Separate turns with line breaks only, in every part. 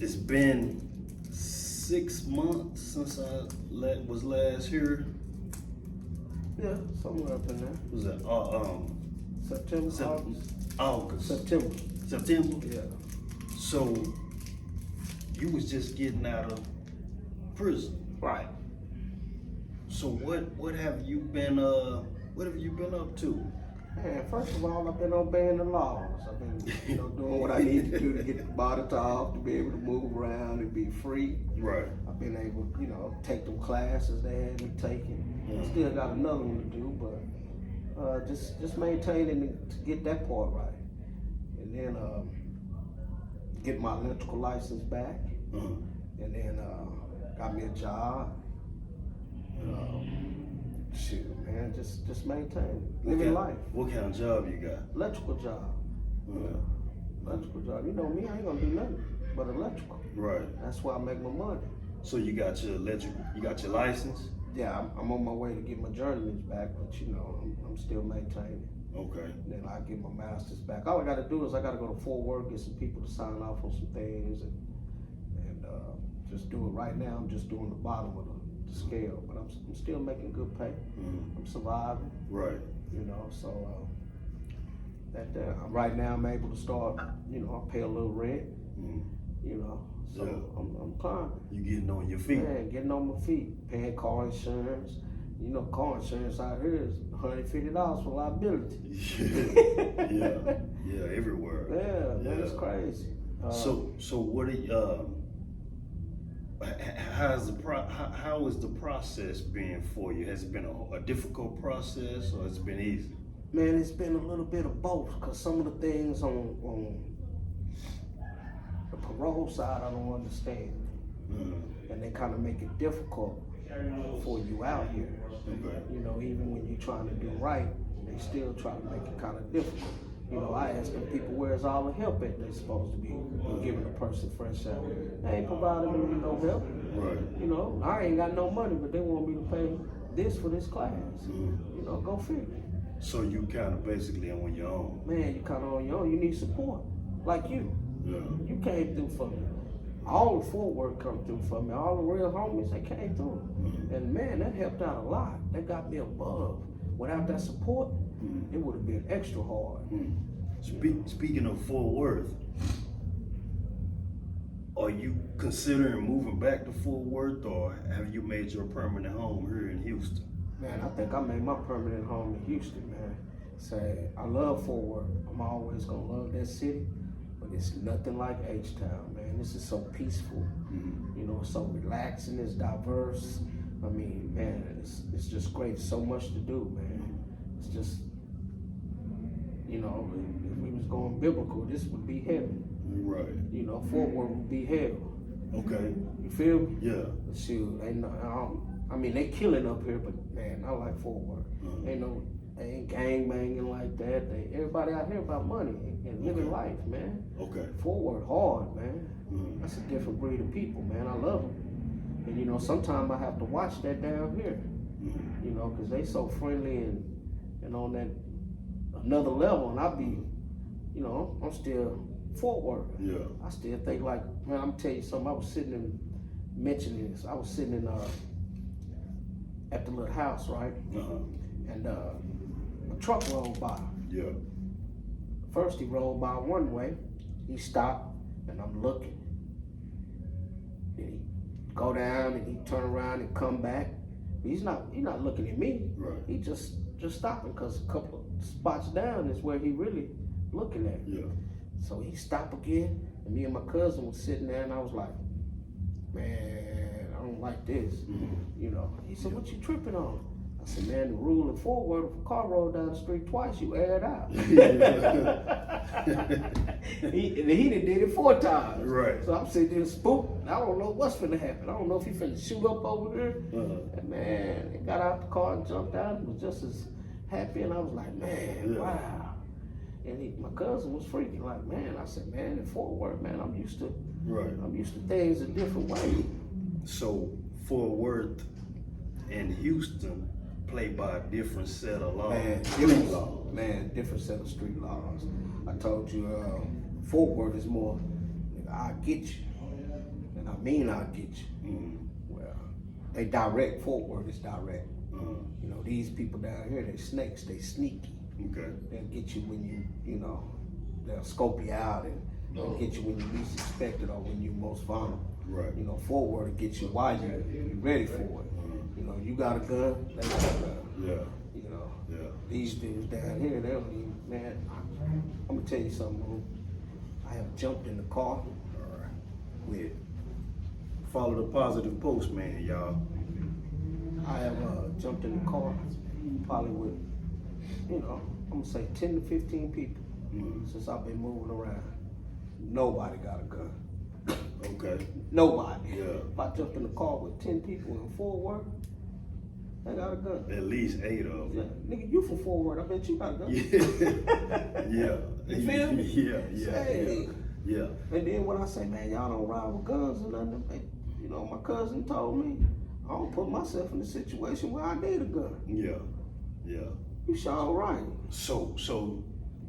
It's been 6 months since I was last here.
Yeah, somewhere up in there.
Was that
September,
August? September.
Yeah.
So you was just getting out of prison,
Right.
so what have you been up to?
Man, first of all, I've been obeying the laws. I've been, doing what I need to do to get the body off, to be able to move around and be free.
Right.
I've been able, take them classes they had me taking. Still got another one to do, but just maintaining to get that part right. And then get my electrical license back. And then got me a job. Shoot, man, just maintain, living life.
What kind of job you got?
Electrical job. Electrical job. You know me, I ain't gonna do nothing but electrical.
Right.
That's where I make my money.
So you got your license?
Yeah, I'm on my way to get my journeyman's back, but I'm still maintaining.
Okay.
And then I get my master's back. All I gotta do is I gotta go to Fort Worth, get some people to sign off on some things, and just do it right now. I'm just doing the bottom of the scale, but I'm still making good pay. I'm surviving.
Right.
So right now I'm able to start, I pay a little rent, so yeah. I'm climbing.
You getting on your feet.
Man, getting on my feet, paying car insurance. Car insurance out here is $150 for liability.
yeah, everywhere.
Yeah, man, it's crazy.
So what are you, how is the process been for you? Has it been a difficult process, or has it been easy?
Man, it's been a little bit of both, because some of the things on the parole side I don't understand. And they kind of make it difficult for you out here.
Okay.
Even when you're trying to do right, they still try to make it kind of difficult. I ask them people, where's all the help at they're supposed to be giving a person fresh out? They ain't providing me with no help.
Right.
I ain't got no money, but they want me to pay this for this class. Go figure.
So you kind of basically on your own.
Man, you kind of on your own. You need support, like you.
Yeah.
You came through for me. All the Fort Worth come through for me. All the real homies, they came through. And man, that helped out a lot. That got me above. Without that support, it would have been extra hard.
Speaking of Fort Worth, are you considering moving back to Fort Worth, or have you made your permanent home here in Houston?
Man, I think I made my permanent home in Houston, man. I love Fort Worth. I'm always gonna love that city, but it's nothing like H-Town, man. This is so peaceful. It's so relaxing, it's diverse. I mean, man, it's just great. So much to do, man. It's just, if we was going biblical, this would be heaven.
Right.
Fort Worth would be hell.
Okay.
You feel me?
Yeah.
Shoot, they killing up here, but man, I like Fort Worth. Ain't gang banging like that. Everybody out here about money and living life, man.
Okay.
Fort Worth hard, man. That's a different breed of people, man. I love them. And sometimes I have to watch that down here. Because they so friendly and on that another level, and I be, I'm still Fort Worth.
Yeah.
I still think like, man, I'm tell you something. I was sitting in at the little house, right? And a truck rolled by.
Yeah.
First he rolled by one way, he stopped, and I'm looking. Then he go down and he turn around and come back. He's not looking at me.
Right.
He just stopping, because a couple of spots down is where he really looking at.
Yeah.
So he stopped again, and me and my cousin was sitting there, and I was like, man, I don't like this. He said, what you tripping on? I said, man, the rule in Fort Worth, if a car rolled down the street twice, you air it out. He done did it 4 times.
Right.
So I'm sitting there spooked. I don't know what's finna happen. I don't know if he finna shoot up over there. And man, he got out the car and jumped out and was just as happy. And I was like, man, wow. And my cousin was freaking like, man. I said, man, in Fort Worth, man, I'm used to things a different way.
So Fort Worth and Houston play by a different set of laws.
Different set of street laws. I told you, Fort Worth is more, I'll get you. I mean I'll get you. Well, they direct, forward is direct. You know, these people down here, they snakes, they sneaky.
Okay.
They'll get you when you know, they'll scope you out and they'll get you when you least expect it or when you're most vulnerable.
Right.
You know, forward will get you while you're ready for it. You know, you got a gun, they got a gun.
Yeah.
You know,
Yeah.
these dudes down here, they don't even, man, I'm gonna tell you something, bro. I have jumped in the car with,
Follow the Positive Postman, y'all.
I have jumped in the car probably with, you know, I'm gonna say 10 to 15 people since I've been moving around. Nobody got a gun.
Okay.
Nobody.
Yeah.
If I jumped in the car with 10 people in forward, they got a gun.
At least 8 of them.
Yeah. Nigga, you from forward, I bet you got a gun.
Yeah.
You feel me?
Yeah.
Hey.
Yeah.
And then when I say, man, y'all don't ride with guns or nothing, they, you know, my cousin told me, I don't put myself in a situation where I need a gun.
Yeah. Yeah.
You sure right.
So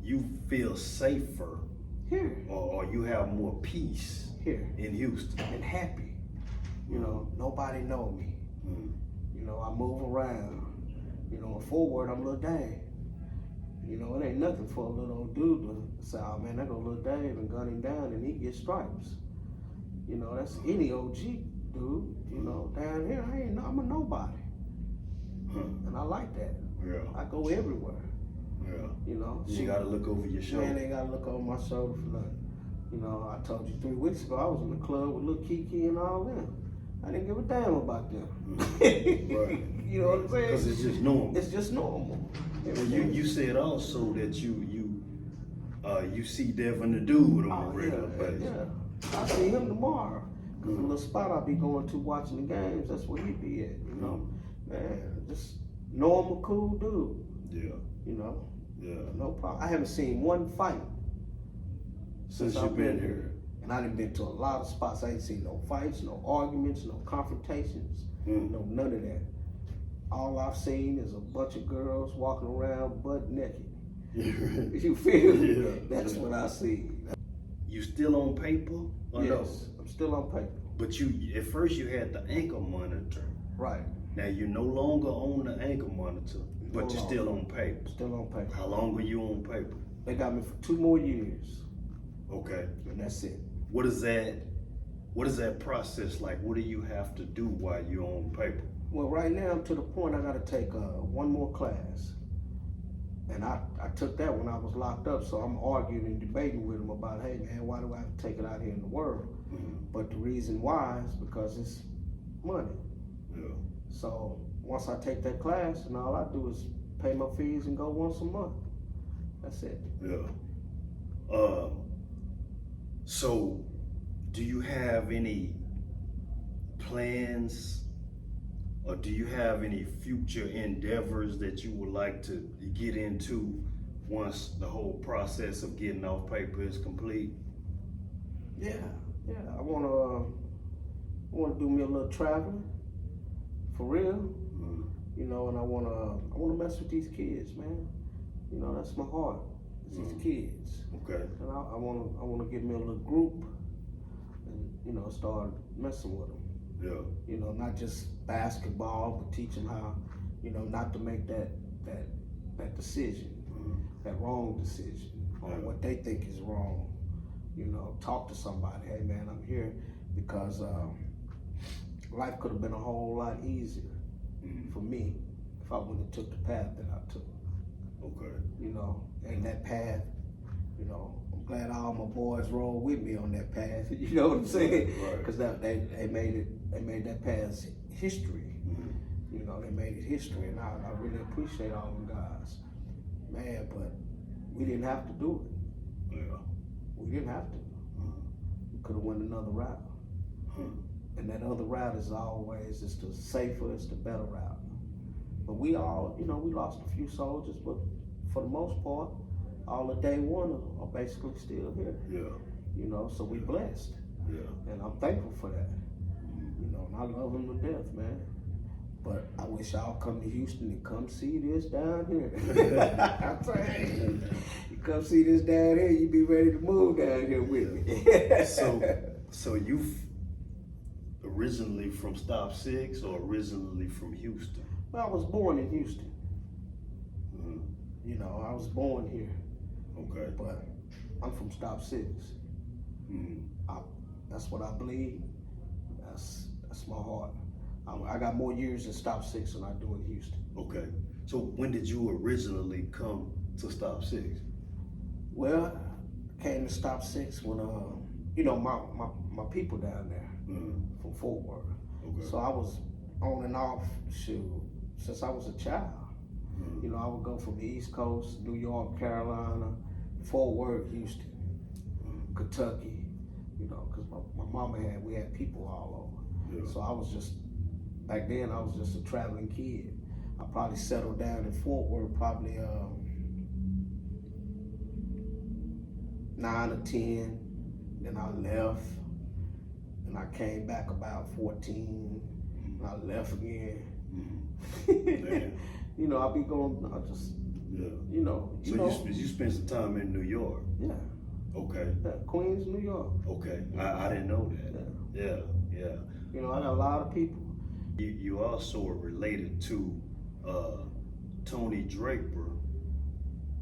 you feel safer
Here.
or you have more peace
Here.
in Houston.
And happy. You know, nobody know me. You know, I move around. You know, forward, I'm Lil Dave. You know, it ain't nothing for a little old dude to say, oh man, that go Lil Dave and gun him down and he gets stripes. You know, that's any OG dude. You know, down here, I'm a nobody. And I like that.
Yeah.
I go everywhere.
Yeah.
You know.
You gotta look over your shoulder.
Man, ain't gotta look over my shoulder for nothing. You know, I told you 3 weeks ago, I was in the club with Lil Kiki and all them. I didn't give a damn about them.
Right.
You know what I'm saying?
Because it's just normal.
It's just normal.
And you said also that you see Devin the dude on a regular basis.
Yeah. I see him tomorrow. Cause the little spot I be going to watching the games, that's where he be at. You know, man, just normal, cool dude.
Yeah.
You know,
Yeah.
no problem. I haven't seen one fight
Since
I've
you've been here.
And I done been to a lot of spots. I ain't seen no fights, no arguments, no confrontations, no none of that. All I've seen is a bunch of girls walking around butt naked. You feel me?
Yeah.
That's what I see.
You still on paper? Or no?
Yes, I'm still on paper.
But you at first you had the ankle monitor.
Right.
Now you no longer own the ankle monitor, but
No
you're
longer.
still on paper.
Still on paper.
How long were you on paper?
They got me for 2 more years,
Okay.
and that's it.
What is that process like? What do you have to do while you're on paper?
Well, right now I'm to the point I got to take 1 more class, and I took that when I was locked up. So I'm arguing and debating with them about, hey man, why do I have to take it out here in the world? But the reason why is because it's money.
Yeah.
So once I take that class, and all I do is pay my fees and go once a month. That's it.
Yeah. So do you have any plans or do you have any future endeavors that you would like to get into once the whole process of getting off paper is complete?
Yeah. I wanna do me a little traveling, for real. You know, and I wanna mess with these kids, man. You know, that's my heart. It's these kids.
Okay.
And I wanna get me a little group, and you know, start messing with them.
Yeah.
You know, not just basketball, but teach them how, you know, not to make that decision, that wrong decision, or what they think is wrong. You know, talk to somebody. Hey man, I'm here because life could have been a whole lot easier for me if I wouldn't have took the path that I took.
Okay.
You know, and that path, you know, I'm glad all my boys rolled with me on that path. You know what I'm saying?
Right.
Because they made that path history. You know, they made it history, and I really appreciate all them guys, man. But we didn't have to do it.
Yeah.
We didn't have to. We could have went another route. And that other route is always, it's the safer, it's the better route. But we all, you know, we lost a few soldiers, but for the most part, all of day one are basically still here.
Yeah.
You know, so we blessed.
Yeah.
And I'm thankful for that. You know, and I love them to death, man. But I wish y'all come to Houston and come see this down here. I'm saying, you come see this down here, you be ready to move down here with me.
So originally from Stop 6 or originally from Houston?
Well, I was born in Houston.
Mhm.
You know, I was born here,
Okay.
but I'm from Stop 6.
Mhm.
That's what I believe. That's my heart. I got more years in Stop 6 than I do in Houston.
Okay. So when did you originally come to Stop 6?
Well, I came to Stop 6 when, you know, my people down there
Mhm.
from Fort Worth.
Okay.
So I was on and off, since I was a child.
Mhm.
You know, I would go from the East Coast, New York, Carolina, Fort Worth, Houston, Kentucky, you know, because my mama we had people all over.
Yeah.
So I was just, back then I was just a traveling kid. I probably settled down in Fort Worth probably 9 or 10. Then I left, and I came back about 14, and I left again.
Mhm.
You know, I be going, I just,
Yeah.
you know.
So you spent some time in New York?
Yeah.
Okay.
Yeah, Queens, New York.
Okay. I didn't know that. Yeah. Yeah.
You know, I got a lot of people.
You also are related to Tony Draper,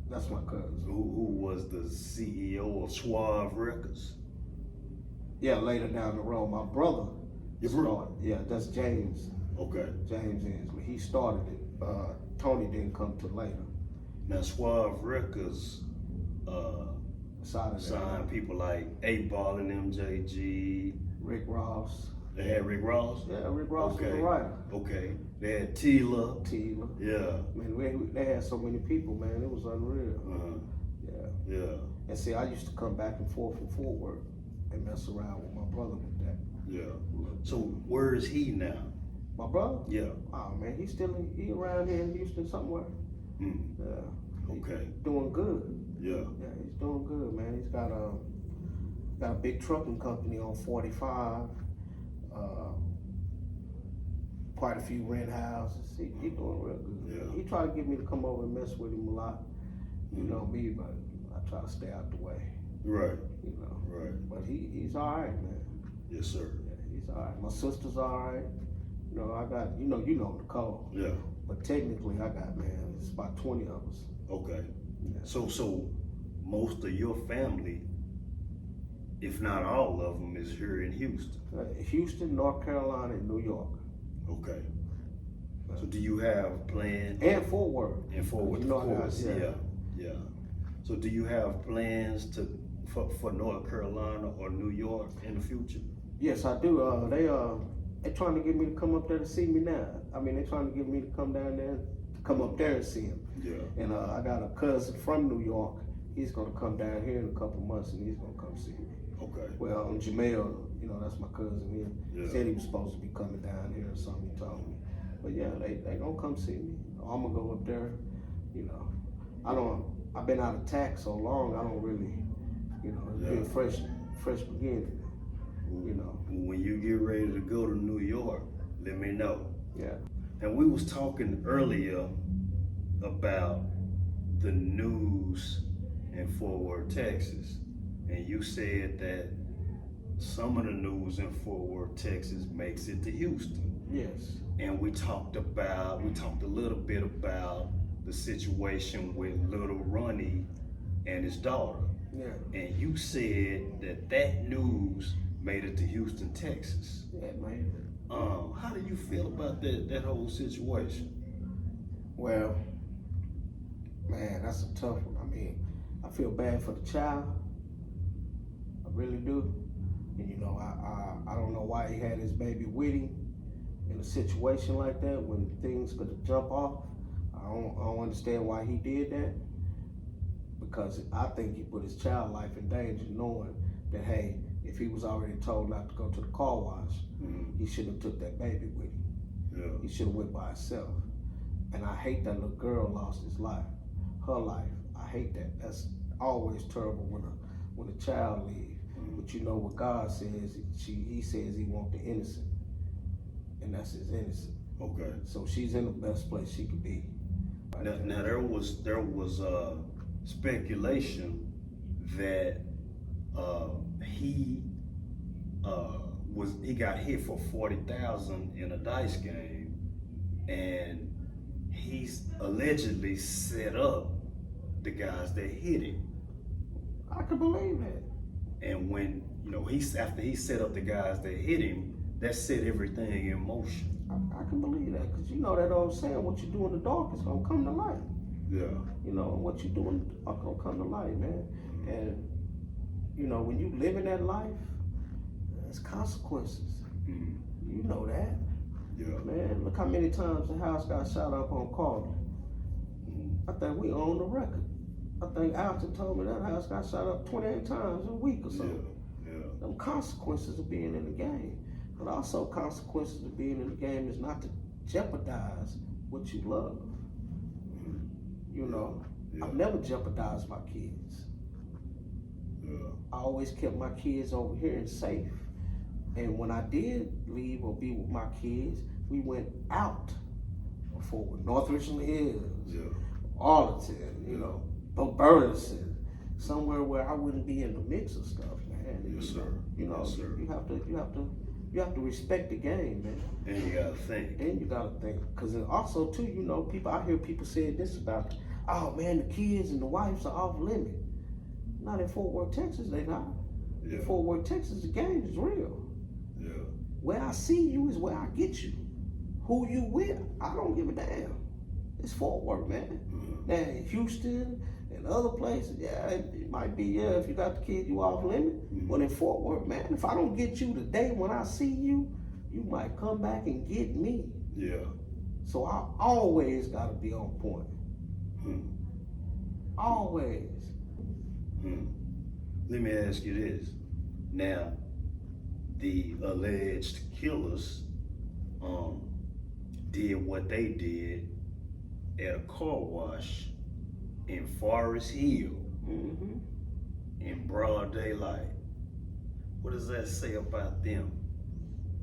That's my cousin.
who was the CEO of Suave Records.
Yeah, later down the road, my brother.
Your brother?
started. Yeah, that's James.
Okay.
James Inslee. He started it. Tony didn't come till later.
Now Suave Records
Signed
signed people like 8 Ball and MJG.
Rick Ross.
They had Rick Ross.
Yeah, Rick Ross was
Okay.
a writer.
Okay. They had Tila.
Tila.
Yeah.
Man, they had so many people, man. It was unreal. Yeah.
Yeah.
And see, I used to come back and forth from Fort Worth and mess around with my brother with that.
Yeah. So where is he now?
My brother?
Yeah.
Oh man, he around here in Houston somewhere.
Mm.
Yeah.
Okay.
Doing good.
Yeah.
Yeah, he's doing good, man. He's got a big trucking company on 45. Quite a few rent houses. He doing real good.
Yeah.
He tried to get me to come over and mess with him a lot. You know me, but I try to stay out the way.
Right.
You know.
Right.
But he's all right, man.
Yes, sir.
Yeah, he's all right. My sister's all right. You know, I got you know Nicole.
Yeah.
But technically, I got it's about 20 of us.
Okay.
Yeah.
So most of your family, if not all of them, is here in Houston.
Houston, North Carolina, and New York.
Okay. So do you have plans?
And Fort Worth.
And Fort Worth,
You know,
of course.
yeah.
Yeah. So do you have plans for North Carolina or New York in the future?
Yes, I do. They trying to get me to come up there to see me now. I mean, they trying to get me to come down there, come up there and see him.
Yeah.
And I got a cousin from New York. He's gonna come down here in a couple months, and he's gonna come see me.
Okay.
Well, Jamel, you know, that's my cousin. He
Yeah.
said he was supposed to be coming down here or something. He told me. But yeah, they gonna come see me. I'm gonna go up there. You know, I've been out of tax so long. I don't really, you know, it's been fresh beginning. You know.
When you get ready to go to New York, let me know.
Yeah.
And we was talking earlier about the news in Fort Worth, Texas, and you said that some of the news in Fort Worth, Texas makes it to Houston.
Yes.
And we talked a little bit about the situation with little Ronnie and his daughter.
Yeah.
And you said that news made it to Houston, Texas.
Yeah, man.
How do you feel about that whole situation?
Well, man, that's a tough one. I mean, I feel bad for the child. I really do. And you know, I don't know why he had his baby with him in a situation like that when things could jump off. I don't understand why he did that, because I think he put his child life in danger knowing that, hey, if he was already told not to go to the car wash, he shouldn't have took that baby with him.
Yeah.
He should have went by himself. And I hate that little girl lost his life, her life. I hate that. That's always terrible when a child leaves. But you know what God says? He says he wants the innocent, and that's his innocent.
Okay.
So she's in the best place she could be.
Now there was speculation that he he got hit for 40,000 in a dice game, and he's allegedly set up the guys that hit him.
I can believe that.
And when after he set up the guys that hit him, that set everything in motion.
I can believe that, because you know that old saying, what you do in the dark is gonna come to light.
Yeah.
You know, what you do in the dark gonna come to light, man. And you know, when you live in that life, there's consequences. You know that.
Yeah.
Man, look how many times the house got shot up on Carter. I think we own the record. I think Alton told me that house got shot up 28 times in a week or so.
Yeah.
Them consequences of being in the game. But also consequences of being in the game is not to jeopardize what you love. You know, I've never jeopardized my kids. I always kept my kids over here and safe. And when I did leave or be with my kids, we went out for North Richland Hills, Arlington, you know, Burleson, somewhere where I wouldn't be in the mix of stuff, man.
Yes, sir.
You know,
yes, sir.
You have to respect the game, man.
And you gotta think.
And you gotta think, because also too, you know, I hear people say this about, oh man, the kids and the wives are off limit. Not in Fort Worth, Texas, they not.
Yeah.
In Fort Worth, Texas, the game is real.
Yeah.
Where I see you is where I get you. Who you with, I don't give a damn. It's Fort Worth, man. Now in Houston and other places, yeah, it might be, if you got the kid, you off limit. But in Fort Worth, man, if I don't get you today when I see you, you might come back and get me.
Yeah.
So I always gotta be on point. Always.
Let me ask you this. Now, the alleged killers did what they did at a car wash in Forest Hill in broad daylight. What does that say about them?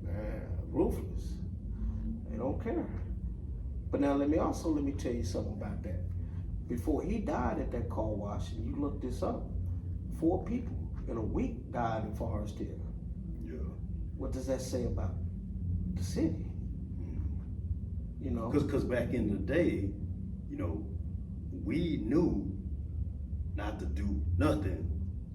Man, ruthless. They don't care. But now let me tell you something about that. Before he died at that car wash, and you look this up, 4 people in a week died in Forest Hill.
Yeah.
What does that say about the city? You know?
Because back in the day, you know, we knew not to do nothing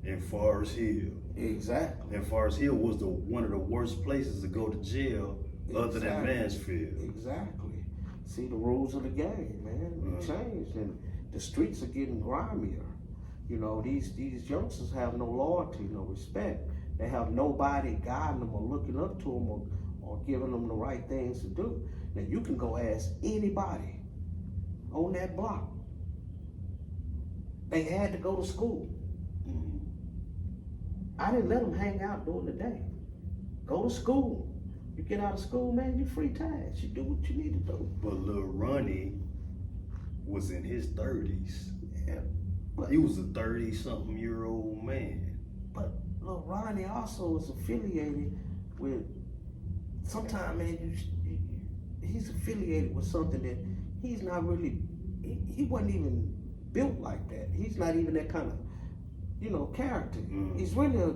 in Forest Hill.
Exactly.
And Forest Hill was one of the worst places to go to jail other than Mansfield.
Exactly. See, the rules of the game, man, changed, and the streets are getting grimier. You know, these youngsters have no loyalty, no respect. They have nobody guiding them or looking up to them or giving them the right things to do. Now, you can go ask anybody on that block. They had to go to school. I didn't let them hang out during the day. Go to school. You get out of school, man, you free tags. You do what you need to do.
But Lil Ronnie was in his 30s.
Yeah. But
He was a 30-something-year-old man.
But Lil Ronnie also is affiliated with, sometimes, man, he's affiliated with something that he's not really, he wasn't even built like that. He's not even that kind of, you know, character. He's really a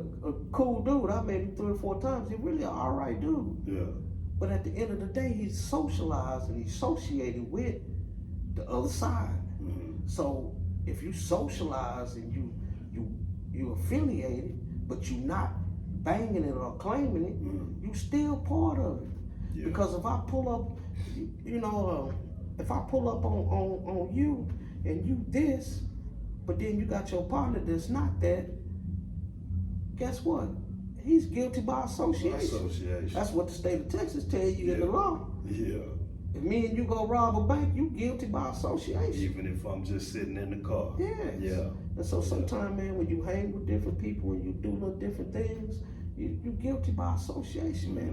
cool dude. I met him 3 or 4 times. He's really an all right dude.
Yeah.
But at the end of the day, he's socialized and he's associated with the other side. So if you socialize and you affiliated, but you not banging it or claiming it, you still part of it.
Yeah.
Because if I pull up, if I pull up on you and you this, but then you got your partner that's not that, guess what? He's guilty by association. That's what the state of Texas tell you in the law.
Yeah.
If me and you go rob a bank, you guilty by association.
Even if I'm just sitting in the car.
Yes.
Yeah.
And so sometimes, man, when you hang with different people and you do little different things, you guilty by association, man.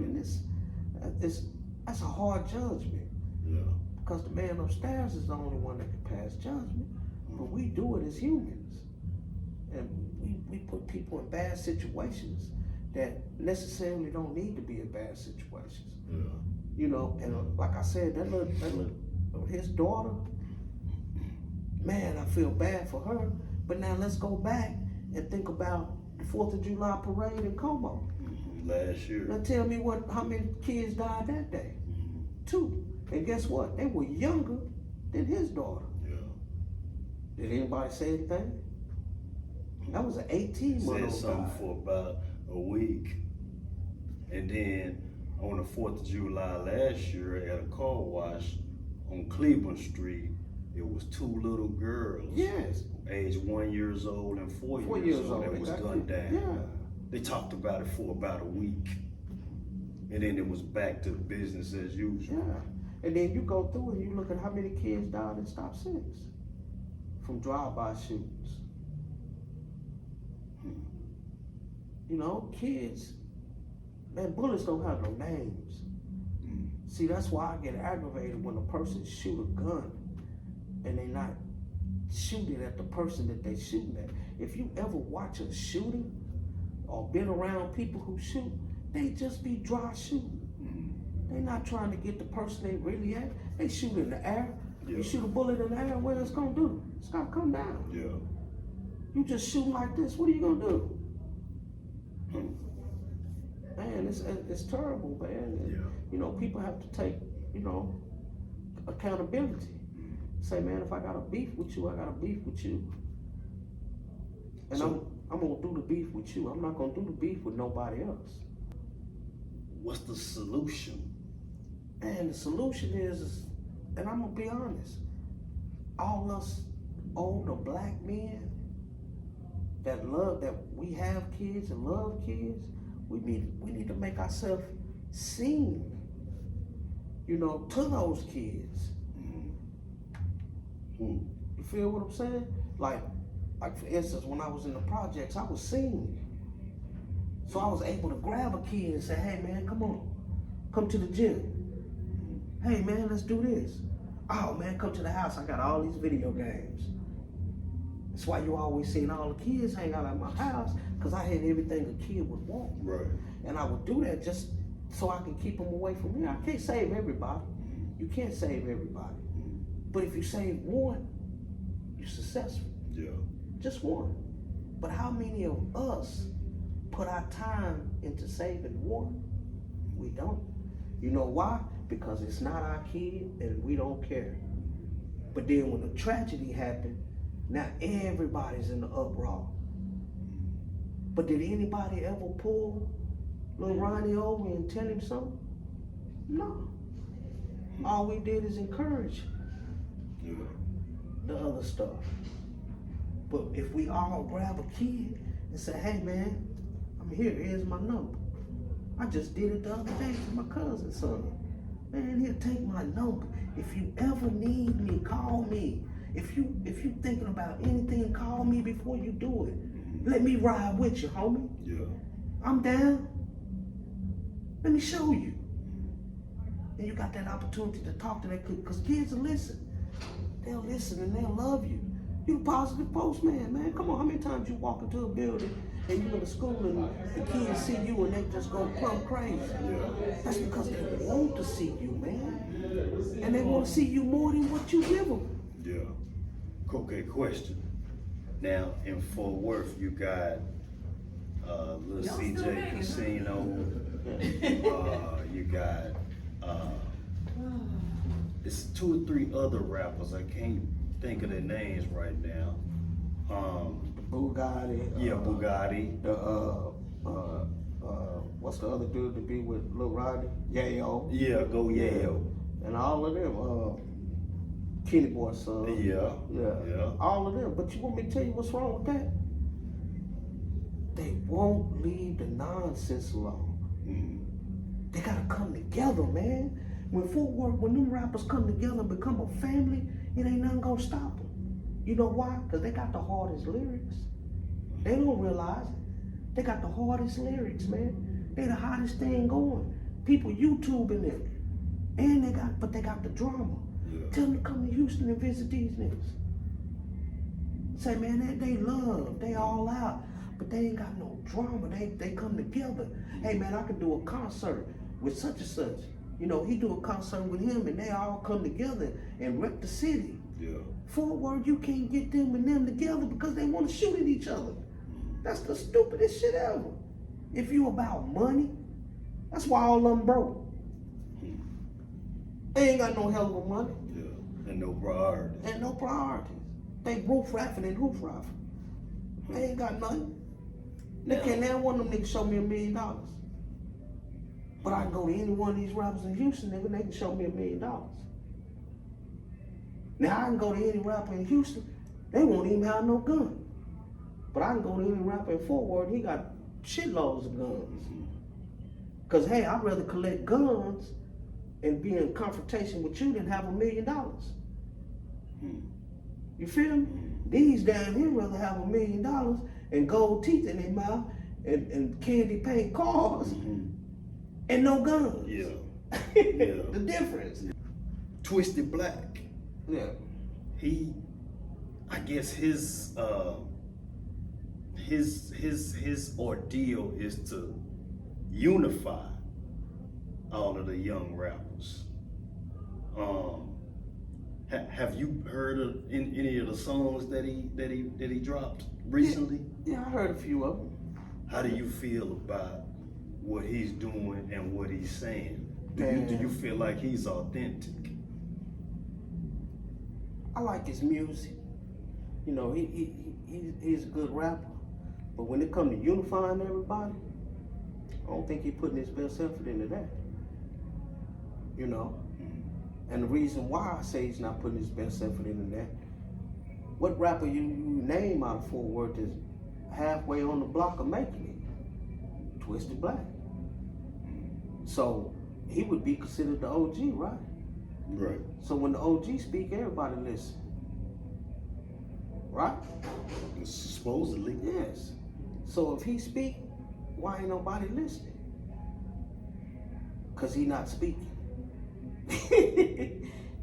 And that's a hard judgment.
Yeah.
Because the man upstairs is the only one that can pass judgment. But we do it as humans. And we put people in bad situations that necessarily don't need to be in bad situations.
Yeah.
You know, and like I said, that little his daughter, man, I feel bad for her. But now let's go back and think about the 4th of July parade in Como.
Last year.
Now tell me how many kids died that day? 2. And guess what? They were younger than his daughter.
Yeah.
Did anybody say anything? That was an 18-month-old
Said something
guy.
for about a week. And then on the 4th of July last year at a car wash on Cleveland Street, it was 2 little girls.
Yes.
Aged 1 year old and 4 years old that was gunned down.
Yeah.
They talked about it for about a week. And then it was back to business as usual.
Yeah. And then you go through and you look at how many kids died in Stop 6 from drive-by shootings. You know, kids, man, bullets don't have no names. See, that's why I get aggravated when a person shoot a gun and they not shooting at the person that they shooting at. If you ever watch a shooting or been around people who shoot, they just be dry shooting. They not trying to get the person they really at. They shoot in the air.
Yeah.
You shoot a bullet in the air, what it's gonna do? It's gonna come down.
Yeah.
You just shooting like this, what are you gonna do? Man, it's terrible, man.
Yeah.
You know, people have to take, you know, accountability. Say, man, if I got a beef with you, I got a beef with you. And I'm gonna do the beef with you. I'm not gonna do the beef with nobody else.
What's the solution?
And the solution is, and I'm gonna be honest, all us older black men that we have kids and love kids, we need to make ourselves seen, you know, to those kids. You feel what I'm saying? Like for instance, when I was in the projects, I was seen. So I was able to grab a kid and say, hey man, come to the gym. Hey man, let's do this. Oh man, come to the house, I got all these video games. That's why you always seen all the kids hang out at my house, because I had everything a kid would want.
Right.
And I would do that just so I can keep them away from me. I can't save everybody. You can't save everybody. But if you save one, you're successful.
Yeah.
Just one. But how many of us put our time into saving one? We don't. You know why? Because it's not our kid and we don't care. But then when the tragedy happened, now everybody's in the uproar. But did anybody ever pull little Ronnie over and tell him something? No. All we did is encourage the other stuff. But if we all grab a kid and say, hey man, I'm here, here's my number. I just did it the other day to my cousin's son. Man, here, take my number. If you ever need me, call me. If you thinking about anything, call me before you do it. Let me ride with you, homie.
Yeah.
I'm down. Let me show you. And you got that opportunity to talk to that kid, because kids will listen. They'll listen and they'll love you. You Positive Postman, man. Come on, how many times you walk into a building and you go to school and the kids see you and they just go plumb crazy?
Yeah.
That's because they want to see you, man. And they want to see you more than what you give them.
Yeah. Okay, question. Now, in Fort Worth, you got Little CJ Casino. You got it's 2 or 3 other rappers. I can't think of their names right now.
Bugatti.
Yeah, Bugatti.
What's the other dude to be with Lil Rodney? Yayo.
Yeah, go Yayo.
And all of them. Kenny Boy's son.
Yeah.
All of them. But you want me to tell you what's wrong with that? They won't leave the nonsense alone. They gotta come together, man. When Fort Worth, when them rappers come together and become a family, it ain't nothing gonna stop them. You know why? Because they got the hardest lyrics. They don't realize it. They got the hardest lyrics, man. They the hottest thing going. People YouTubing it. And they got the drama.
Yeah.
Tell them to come to Houston and visit these niggas. Say, man, they love, they all out, but they ain't got no drama. They come together. Hey, man, I could do a concert with such and such. You know, he do a concert with him and they all come together and rep the city.
Yeah.
Fort Worth, you can't get them and them together because they want to shoot at each other. That's the stupidest shit ever. If you about money, that's why all of them broke. They ain't got no hell of money.
Yeah, and no priorities.
And no priorities. They roof raffing and hoof raffing. They ain't got nothing. They can't never one of them niggas show me $1 million. But I can go to any one of these rappers in Houston, nigga, they can show me $1 million. Now I can go to any rapper in Houston, they won't even have no gun. But I can go to any rapper in Fort Worth, he got shitloads of guns. Cause hey, I'd rather collect guns and be in confrontation with you than have $1 million. You feel me? These down here rather have $1 million and gold teeth in their mouth and candy paint cars and no guns.
Yeah.
The difference.
Twisted Black.
Yeah.
I guess his ordeal is to unify all of the young rappers. Have you heard of any of the songs that he dropped recently?
Yeah, I heard a few of them.
How do you feel about what he's doing and what he's saying? Do you feel like he's authentic?
I like his music. You know, he's a good rapper. But when it comes to unifying everybody, I don't think he's putting his best effort into that. You know? And the reason why I say he's not putting his best effort into that, what rapper you name out of Fort Worth is halfway on the block of making it? Twisted Black. So he would be considered the OG, right?
Right.
So when the OG speak, everybody listen. Right?
Supposedly.
Yes. So if he speak, why ain't nobody listening? Cause he not speaking.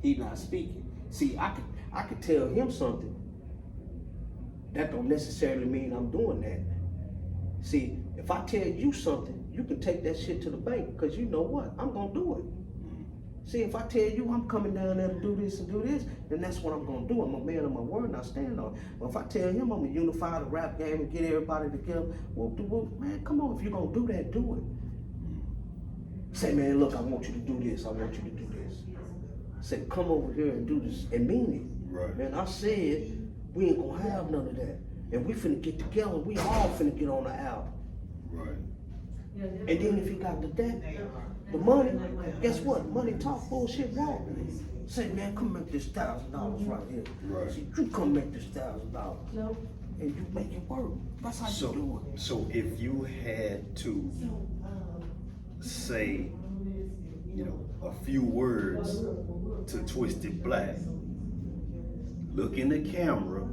He not speaking. See, I could tell him something. That don't necessarily mean I'm doing that. See, if I tell you something, you can take that shit to the bank because you know what? I'm gonna do it. See, if I tell you I'm coming down there to do this and do this, then that's what I'm gonna do. I'm a man of my word and I stand on it. But if I tell him I'm gonna unify the rap game and get everybody together, well, man, come on, if you're gonna do that, do it. Say, man, look, I want you to do this, I want you to do this. Say, come over here and do this and mean it.
Right.
Man, I said, we ain't gonna have none of that. And we finna get together, we all finna get on the album.
Right.
And then if you got the money, guess what? Money talk, bullshit walk. Say, man, come make this $1,000 right here.
Right.
See, you come make this $1,000. And you make it work. That's how you do it.
So if you had to say, you know, a few words to Twisted Black, look in the camera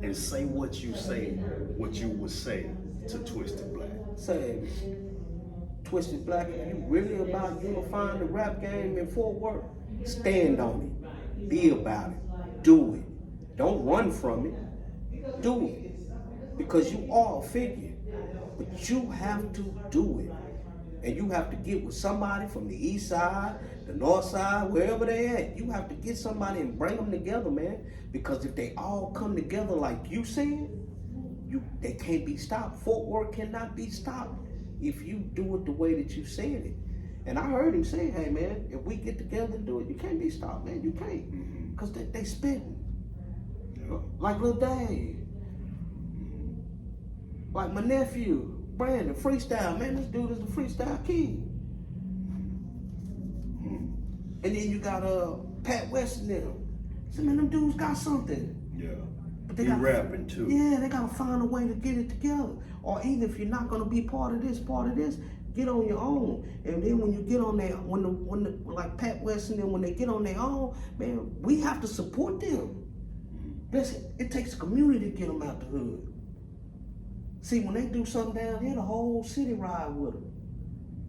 and say what you would say to Twisted Black.
Say, Twisted Black, if you really about unifying the rap game in Fort Worth, stand on it. Be about it. Do it. Don't run from it. Do it. Because you are a figure. But you have to do it. And you have to get with somebody from the east side, the north side, wherever they at. You have to get somebody and bring them together, man. Because if they all come together like you said, they can't be stopped. Fort Worth cannot be stopped if you do it the way that you said it. And I heard him say, hey man, if we get together and do it, you can't be stopped, man. You can't. Because they spitting.
Yeah.
Like Lil Dave. Like my nephew, Brandon, freestyle, man. This dude is the freestyle king. And then you got Pat West and them. So man, them dudes got something.
Yeah.
But they
He
got
rapping too.
Yeah, they gotta find a way to get it together. Or even if you're not gonna be part of this, get on your own. And then when you get on there, when the like Pat West and them, when they get on their own, man, we have to support them. Listen, it takes a community to get them out the hood. See, when they do something down here, the whole city ride with them.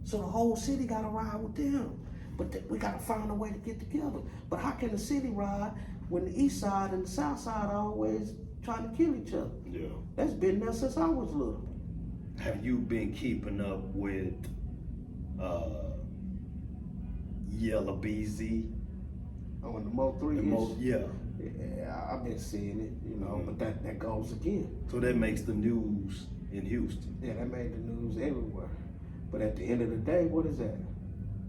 So the whole city gotta ride with them. But we gotta find a way to get together. But how can the city ride when the east side and the south side are always trying to kill each other?
Yeah.
That's been there since I was little.
Have you been keeping up with Yella BZ?
Oh, and the Mo 3
Yeah.
Yeah, I've been seeing it, you know, but that goes again.
So that makes the news in Houston.
Yeah, that made the news everywhere. But at the end of the day, what is that?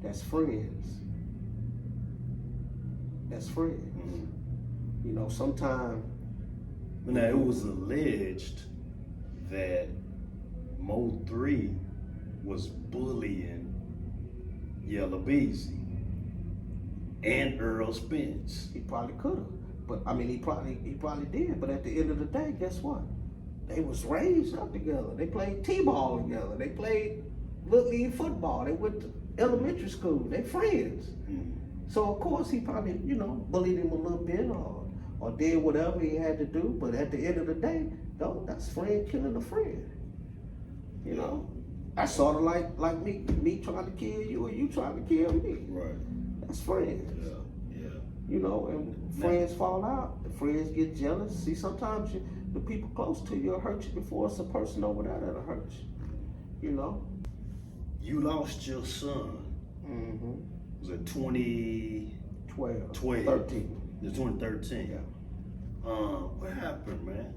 That's friends. That's friends.
Mm-hmm.
You know, sometimes.
But now, it was alleged that Mo 3 was bullying Yella Beezy and Earl Spence.
He probably could have, but I mean, he probably did. But at the end of the day, guess what? They was raised up together. They played t-ball together. They played little league football. They went to elementary school. They friends.
Mm-hmm.
So of course he probably, bullied him a little bit or did whatever he had to do. But at the end of the day, though, that's friend killing a friend. You know, that's sort of like me trying to kill you or you trying to kill me.
Right.
That's friends.
Yeah.
You know, and friends fall out. The friends get jealous. See, sometimes the people close to you will hurt you before it's a person over there that'll hurt you. You know.
You lost your son.
Mm-hmm.
Was it 2012?
13.
It's 2013.
Yeah.
What happened, man?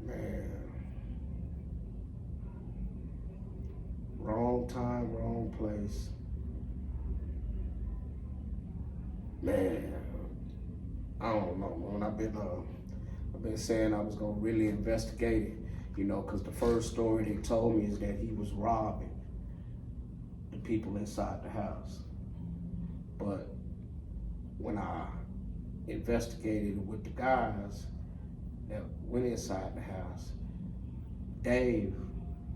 Man. Wrong time, wrong place. Man, I don't know, man. I've been saying I was gonna really investigate it, because the first story they told me is that he was robbing the people inside the house. But when I investigated with the guys that went inside the house, Dave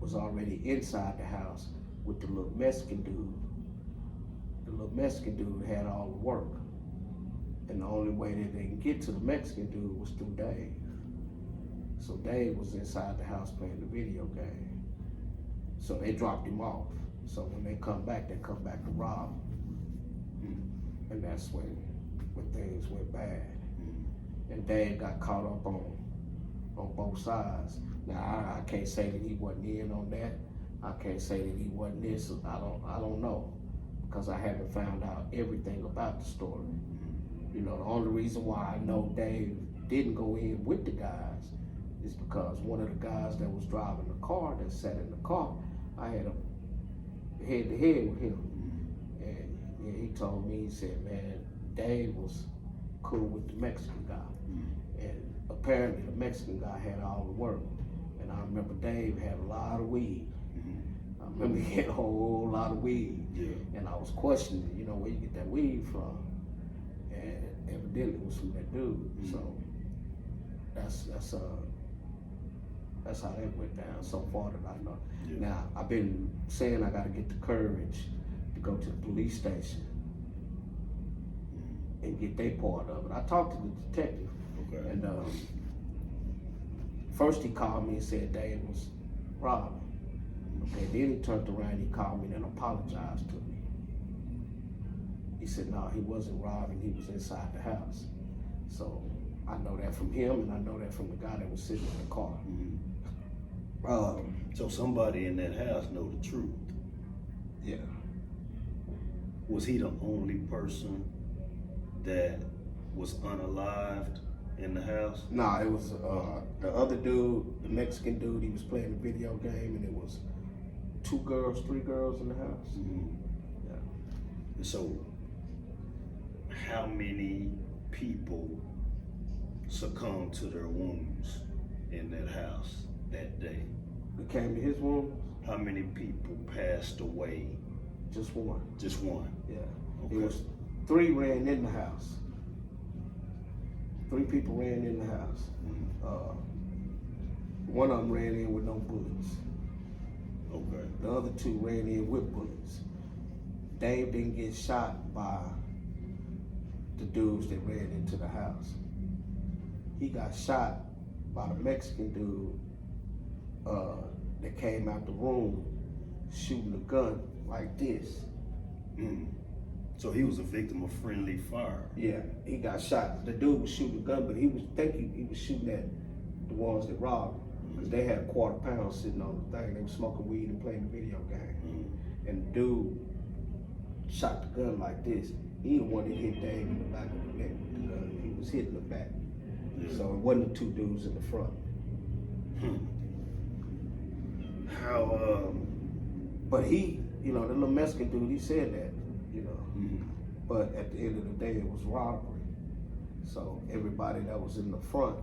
was already inside the house with the little Mexican dude. The little Mexican dude had all the work. And the only way that they can get to the Mexican dude was through Dave. So Dave was inside the house playing the video game. So they dropped him off. So when they come back to rob him. And that's when things went bad. And Dave got caught up on both sides. Now I can't say that he wasn't in on that. I can't say that he wasn't this. I don't know, because I haven't found out everything about the story. The only reason why I know Dave didn't go in with the guys is because one of the guys that was driving the car, that sat in the car, I had a head-to-head with him. And he told me, he said, man, Dave was cool with the Mexican guy. And apparently the Mexican guy had all the work. And I remember Dave had a lot of weed. I remember he had a whole lot of weed.
Yeah.
And I was questioning, where you get that weed from? And evidently it was from that dude. So that's how that went down so far that I know. Yeah. Now, I've been saying I gotta get the courage to go to the police station and get their part of it. I talked to the detective.
Okay.
And first he called me and said Dave was robbing. Okay, then he turned around, he called me and apologized to me. He said, no, he wasn't robbing, he was inside the house. So I know that from him, and I know that from the guy that was sitting in the car.
So somebody in that house know the truth.
Yeah.
Was he the only person that was unalived in the house?
Nah, it was the other dude, the Mexican dude, he was playing the video game, and it was 3 girls in the house. Yeah.
And so, how many people succumbed to their wounds in that house that day?
It came to his wounds?
How many people passed away?
Just one.
Just one?
Yeah.
Okay.
It was 3 ran in the house. 3 people ran in the house. One of them ran in with no bullets.
Okay.
The other 2 ran in with bullets. Dave didn't get shot by the dudes that ran into the house. He got shot by the Mexican dude that came out the room shooting a gun like this.
So he was a victim of friendly fire.
Yeah, he got shot. The dude was shooting a gun, but he was shooting at the ones that robbed him. Because they had a £quarter sitting on the thing. They were smoking weed and playing the video game. And the dude shot the gun like this. He the one that hit Dave in the back of the neck with the gun. He was hitting the back. So it wasn't the 2 dudes in the front.
How
But he, you know, the little Mexican dude, he said that, you know. But at the end of the day, it was robbery. So everybody that was in the front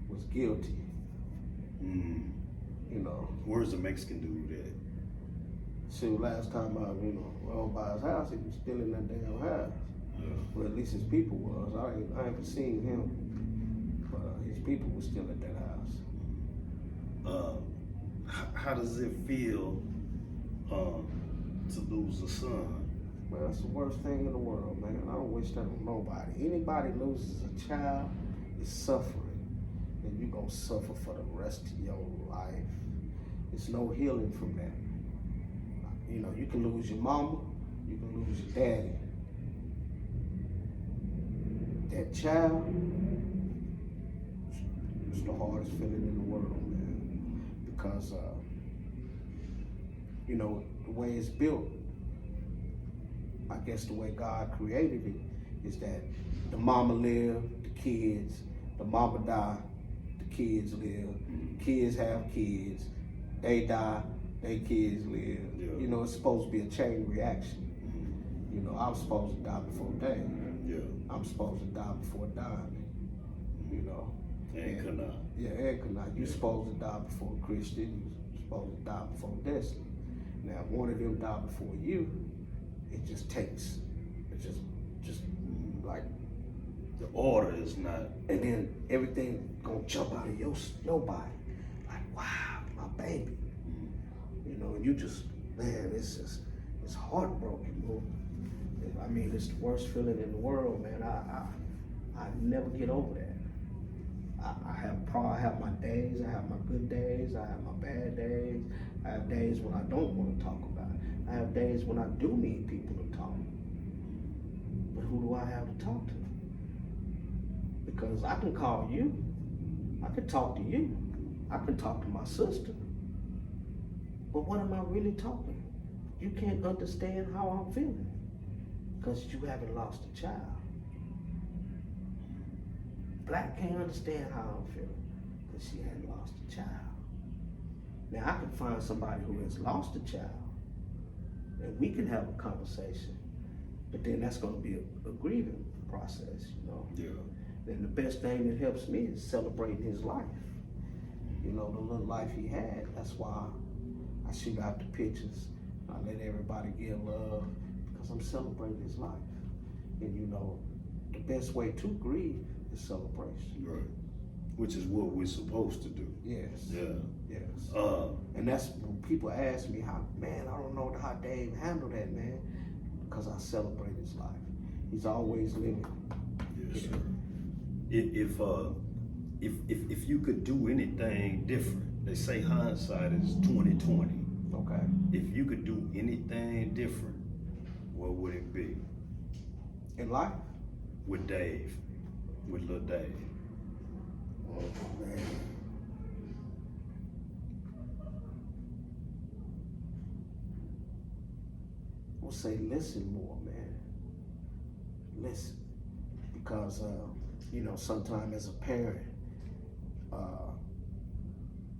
was guilty. You know.
Where's the Mexican dude at?
See, last time I, you know, rode by his house, he was still in that damn house.
Yeah.
Well, at least his people was. I haven't seen him, but his people was still at that house.
How does it feel to lose a son?
Well, that's the worst thing in the world, man. I don't wish that on nobody. Anybody loses a child is suffering, and you're gonna suffer for the rest of your life. There's no healing from that. You know, you can lose your mama, you can lose your daddy. That child, it's the hardest feeling in the world, man. Because, you know, the way it's built, I guess the way God created it is that the mama live, the kids, the mama die, the kids live, kids have kids, they die, they kids live.
Yeah.
You know, it's supposed to be a chain reaction. You know, I was supposed to die before Dave.
Yeah.
I'm supposed to die before Diamond. You know.
And Kana.
Yeah, and Kana. You're supposed to die before Christian. You're supposed to die before Destiny. Now, if one of them die before you, it just takes. It's just like.
The order is not.
And then everything gonna jump out of your body. Like, wow, my baby. You know, and you just, man, it's heartbroken, bro. I mean, it's the worst feeling in the world, man. I never get over that. I have my days, I have my good days, I have my bad days. I have days when I don't want to talk about it. I have days when I do need people to talk. But who do I have to talk to? Because I can call you, I can talk to you, I can talk to my sister. But what am I really talking? You can't understand how I'm feeling because you haven't lost a child. Black can't understand how I'm feeling because she hadn't lost a child. Now I can find somebody who has lost a child and we can have a conversation, but then that's going to be a grieving process, you know.
Yeah.
And the best thing that helps me is celebrating his life. You know, the little life he had. That's why I shoot out the pictures. I let everybody give love because I'm celebrating his life. And you know, the best way to grieve is celebration.
Right. Which is what we're supposed to do.
Yes.
Yeah.
Yes.
And
that's when people ask me how, man, I don't know how Dave handled that, man. Because I celebrate his life. He's always living.
Yes, sir. If you could do anything different, they say hindsight is 20/20.
Okay.
If you could do anything different, what would it be?
In life?
With Dave, with little Dave.
Oh, man. I would say listen more, man. Listen. Because, you know, sometimes as a parent,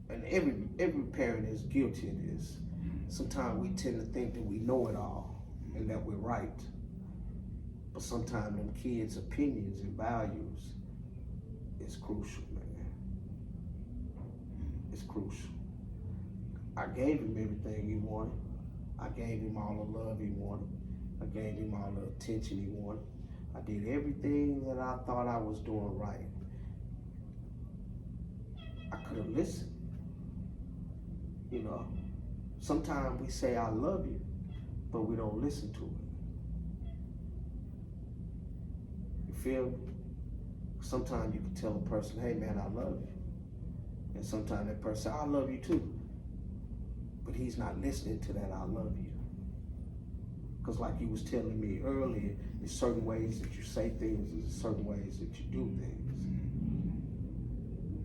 and every parent is guilty of this. Sometimes we tend to think that we know it all and that we're right. But sometimes them kids' opinions and values is crucial, man. It's crucial. I gave him everything he wanted. I gave him all the love he wanted. I gave him all the attention he wanted. I did everything that I thought I was doing right. I could have listened. You know, sometimes we say I love you, but we don't listen to it. You feel me? Sometimes you can tell a person, hey man, I love you. And sometimes that person, I love you too. But he's not listening to that I love you. Because like you was telling me earlier, there's certain ways that you say things, and there's certain ways that you do things.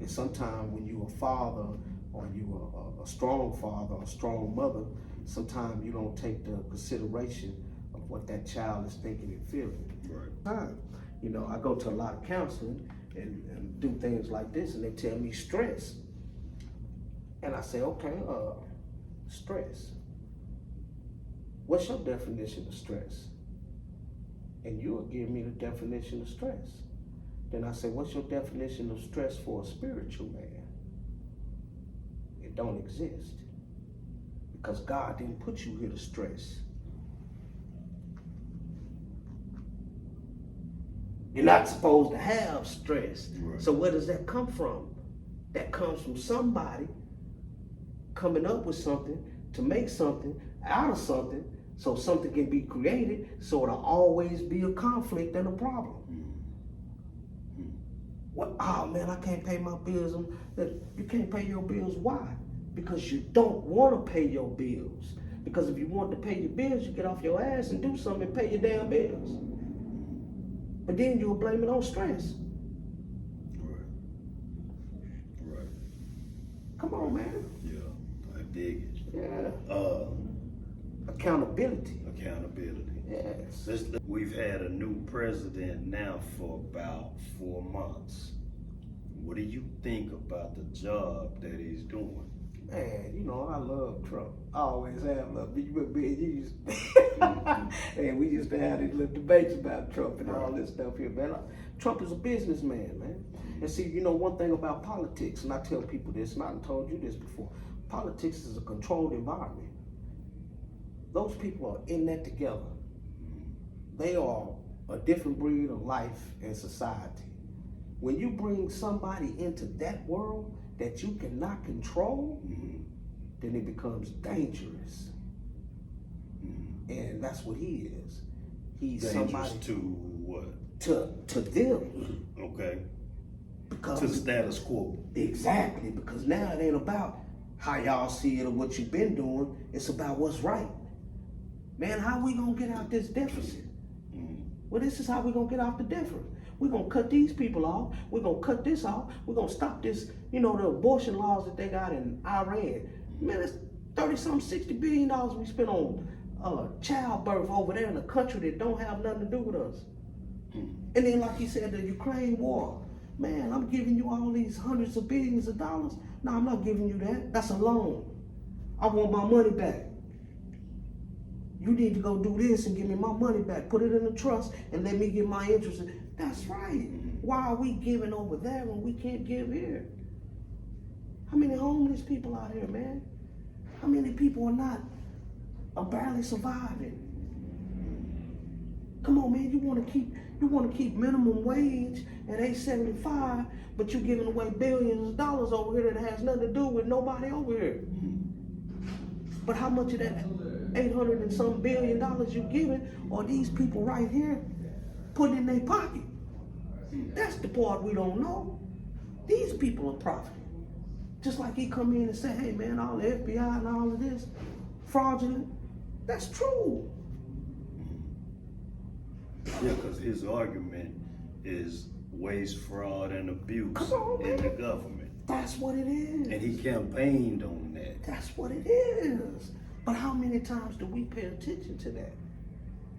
And sometimes when you're a father, or you a strong father, or a strong mother, sometimes you don't take the consideration of what that child is thinking and feeling.
Right.
You know, I go to a lot of counseling and do things like this, and they tell me stress. And I say, okay, Stress. What's your definition of stress? And you'll give me the definition of stress. Then I say, what's your definition of stress for a spiritual man? It don't exist. Because God didn't put you here to stress. You're not supposed to have stress.
Right.
So where does that come from? That comes from somebody coming up with something to make something out of something so something can be created, so it'll always be a conflict and a problem. What? Oh man, I can't pay my bills. You can't pay your bills. Why? Because you don't want to pay your bills. Because if you want to pay your bills, you get off your ass and do something and pay your damn bills. But then you'll blame it on stress.
Right.
Come on, man.
Yeah, I dig it.
Yeah. Accountability.
Yes.
Yes.
We've had a new president now for about 4 months. What do you think about the job that he's doing?
Man, you know, I love Trump. I always have loved him. And we used to have these little debates about Trump and all this stuff here, man. Trump is a businessman, man. And see, you know, one thing about politics, and I tell people this, and I've told you this before, politics is a controlled environment. Those people are in that together. They are a different breed of life and society. When you bring somebody into that world that you cannot control, then it becomes dangerous. And that's what he is. He's
dangerous
somebody
to what?
To them.
Okay.
Because
to the status quo.
Exactly, because now it ain't about how y'all see it or what you've been doing. It's about what's right. Man, how we gonna get out this deficit? Well, this is how we gonna get out the deficit. We're gonna cut these people off. We're gonna cut this off. We're gonna stop this, you know, the abortion laws that they got in Iran. Man, it's 30-something, $60 billion we spent on childbirth over there in a country that don't have nothing to do with us. And then, like he said, the Ukraine war. Man, I'm giving you all these hundreds of billions of dollars. No, I'm not giving you that. That's a loan. I want my money back. You need to go do this and give me my money back. Put it in a trust and let me get my interest. That's right. Why are we giving over there when we can't give here? How many homeless people out here, man? How many people are barely surviving? Come on, man. You want to keep minimum wage at $8.75, but you're giving away billions of dollars over here that has nothing to do with nobody over here. But how much of that 800 and some billion dollars you're giving are these people right here putting in their pocket? That's the part we don't know. These people are profiting. Just like he come in and say, hey man, all the FBI and all of this fraudulent. That's true.
Yeah, because his argument is waste, fraud, and abuse
on,
in the government.
That's what it is.
And he campaigned on that.
That's what it is. But how many times do we pay attention to that?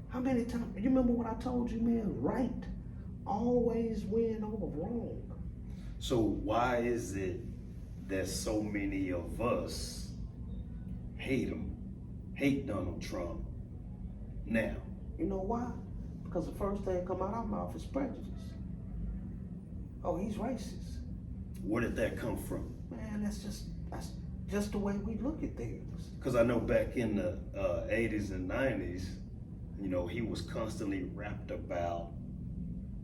How many times? You remember what I told you, man? Right always win over wrong.
So why is it that so many of us hate him, hate Donald Trump now?
You know why? Because the first thing come out of our mouth is prejudice. Oh, he's racist.
Where did that come from?
Man, that's just the way we look at things.
Because I know back in the 80s and 90s, you know, he was constantly rapped about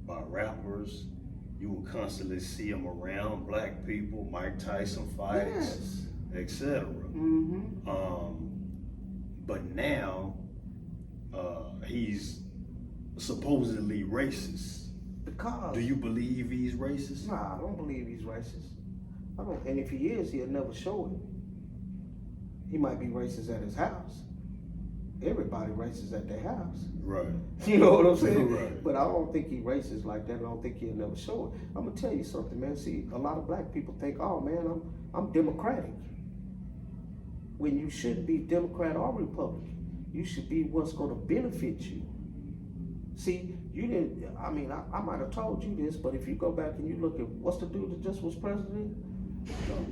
by rappers. You would constantly see him around black people, Mike Tyson fights, etc. But now he's supposedly racist.
Because
do you believe he's racist?
Nah, I don't believe he's racist. I don't. And if he is, he'll never show it. He might be racist at his house. Everybody racist at their house.
Right.
You know what I'm saying?
Right.
But I don't think he racist like that. I don't think he'll never show it. I'm gonna tell you something, man. See, a lot of black people think, oh man, I'm Democratic. When you shouldn't be Democrat or Republican. You should be what's gonna benefit you. See, you didn't, I mean, I might have told you this, but if you go back and you look at what's the dude that just was president?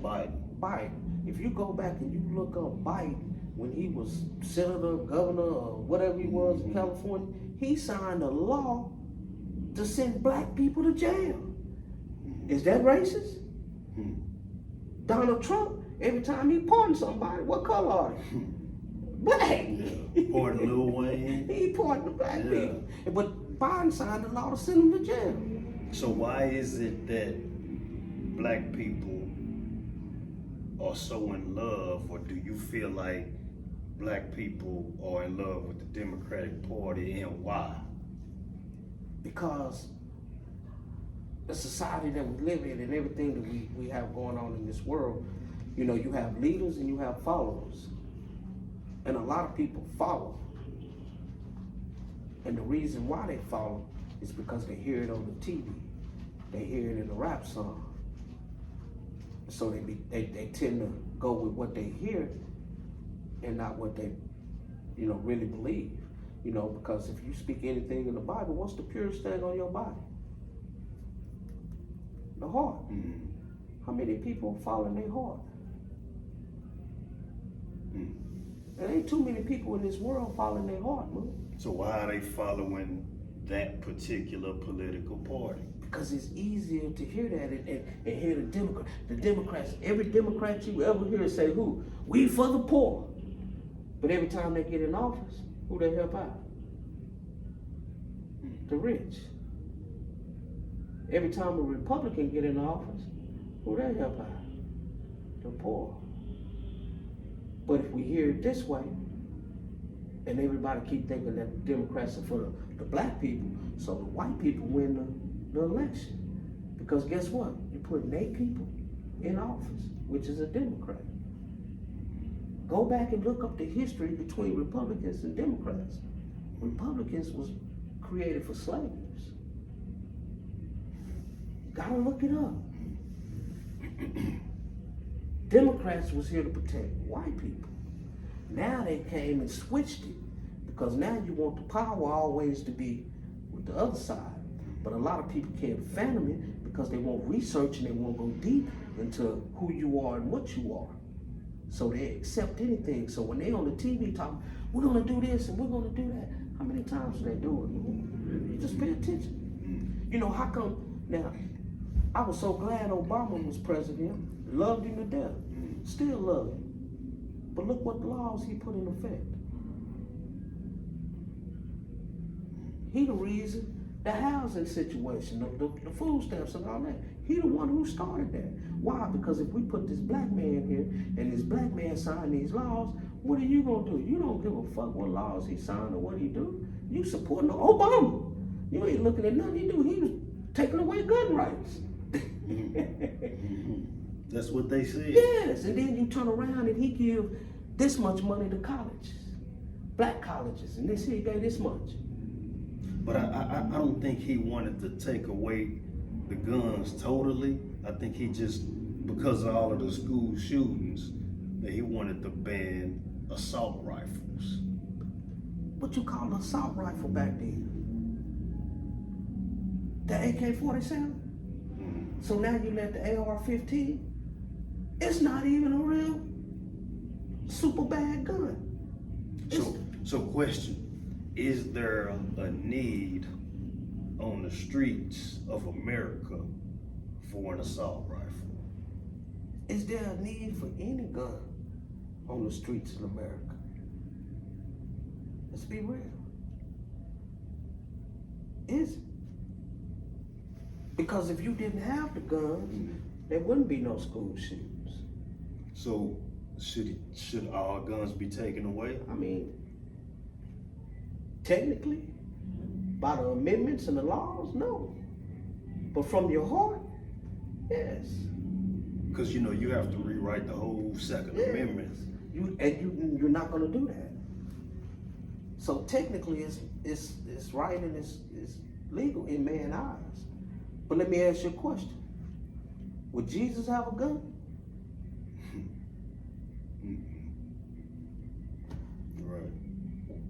Biden.
Biden. If you go back and you look up Biden when he was senator, governor, or whatever he was in California, he signed a law to send black people to jail. Is that racist? Donald Trump, every time he pardoned somebody, what color are they? Black.
Pardon Lil Wayne.
He pardoned the black people. But Biden signed a law to send them to jail.
So why is it that black people are so in love, or do you feel like black people are in love with the Democratic Party, and why?
Because the society that we live in and everything that we have going on in this world, you know, you have leaders and you have followers. And a lot of people follow. And the reason why they follow is because they hear it on the TV. They hear it in a rap song. So they tend to go with what they hear and not what they, you know, really believe. You know, because if you speak anything in the Bible, what's the purest thing on your body? The heart. How many people follow their heart? There ain't too many people in this world following their heart, man.
So why are they following that particular political party?
Because it's easier to hear that and hear the Democrats. Every Democrat you ever hear say who? We for the poor. But every time they get in office, who they help out? The rich. Every time a Republican get in office, who they help out? The poor. But if we hear it this way, and everybody keep thinking that the Democrats are for the black people, so the white people win the election. Because guess what? You're putting 8 people in office, which is a Democrat. Go back and look up the history between Republicans and Democrats. Republicans was created for slaves. You gotta look it up. Democrats was here to protect white people. Now they came and switched it because now you want the power always to be with the other side. But a lot of people can't fathom it because they won't research and they won't go deep into who you are and what you are. So they accept anything. So when they on the TV talking, we're gonna do this and we're gonna do that. How many times do they do it? You just pay attention. You know, how come now, I was so glad Obama was president. Loved him to death. Still love him. But look what laws he put in effect. He the reason the housing situation, the food stamps and all that. He the one who started that. Why? Because if we put this black man here and this black man signed these laws, what are you gonna do? You don't give a fuck what laws he signed or what he do. You supporting Obama. You ain't looking at nothing he do. He was taking away gun rights.
That's what they said.
Yes, and then you turn around and he give this much money to colleges, black colleges, and this he gave this much.
But I don't think he wanted to take away the guns totally. I think he just, because of all of the school shootings, that he wanted to ban assault rifles.
What you call an assault rifle back then? The AK-47? So now you let the AR-15? It's not even a real super bad gun.
So question, is there a need on the streets of America for an assault rifle?
Is there a need for any gun on the streets of America? Let's be real. Is it? Because if you didn't have the guns, there wouldn't be no school shootings.
So should all guns be taken away?
I mean, technically, by the amendments and the laws, no. But from your heart, yes.
Because you know you have to rewrite the whole Second Amendment.
You're not going to do that. So technically, it's right and it's legal in man's eyes. But let me ask you a question: would Jesus have a gun?
Right.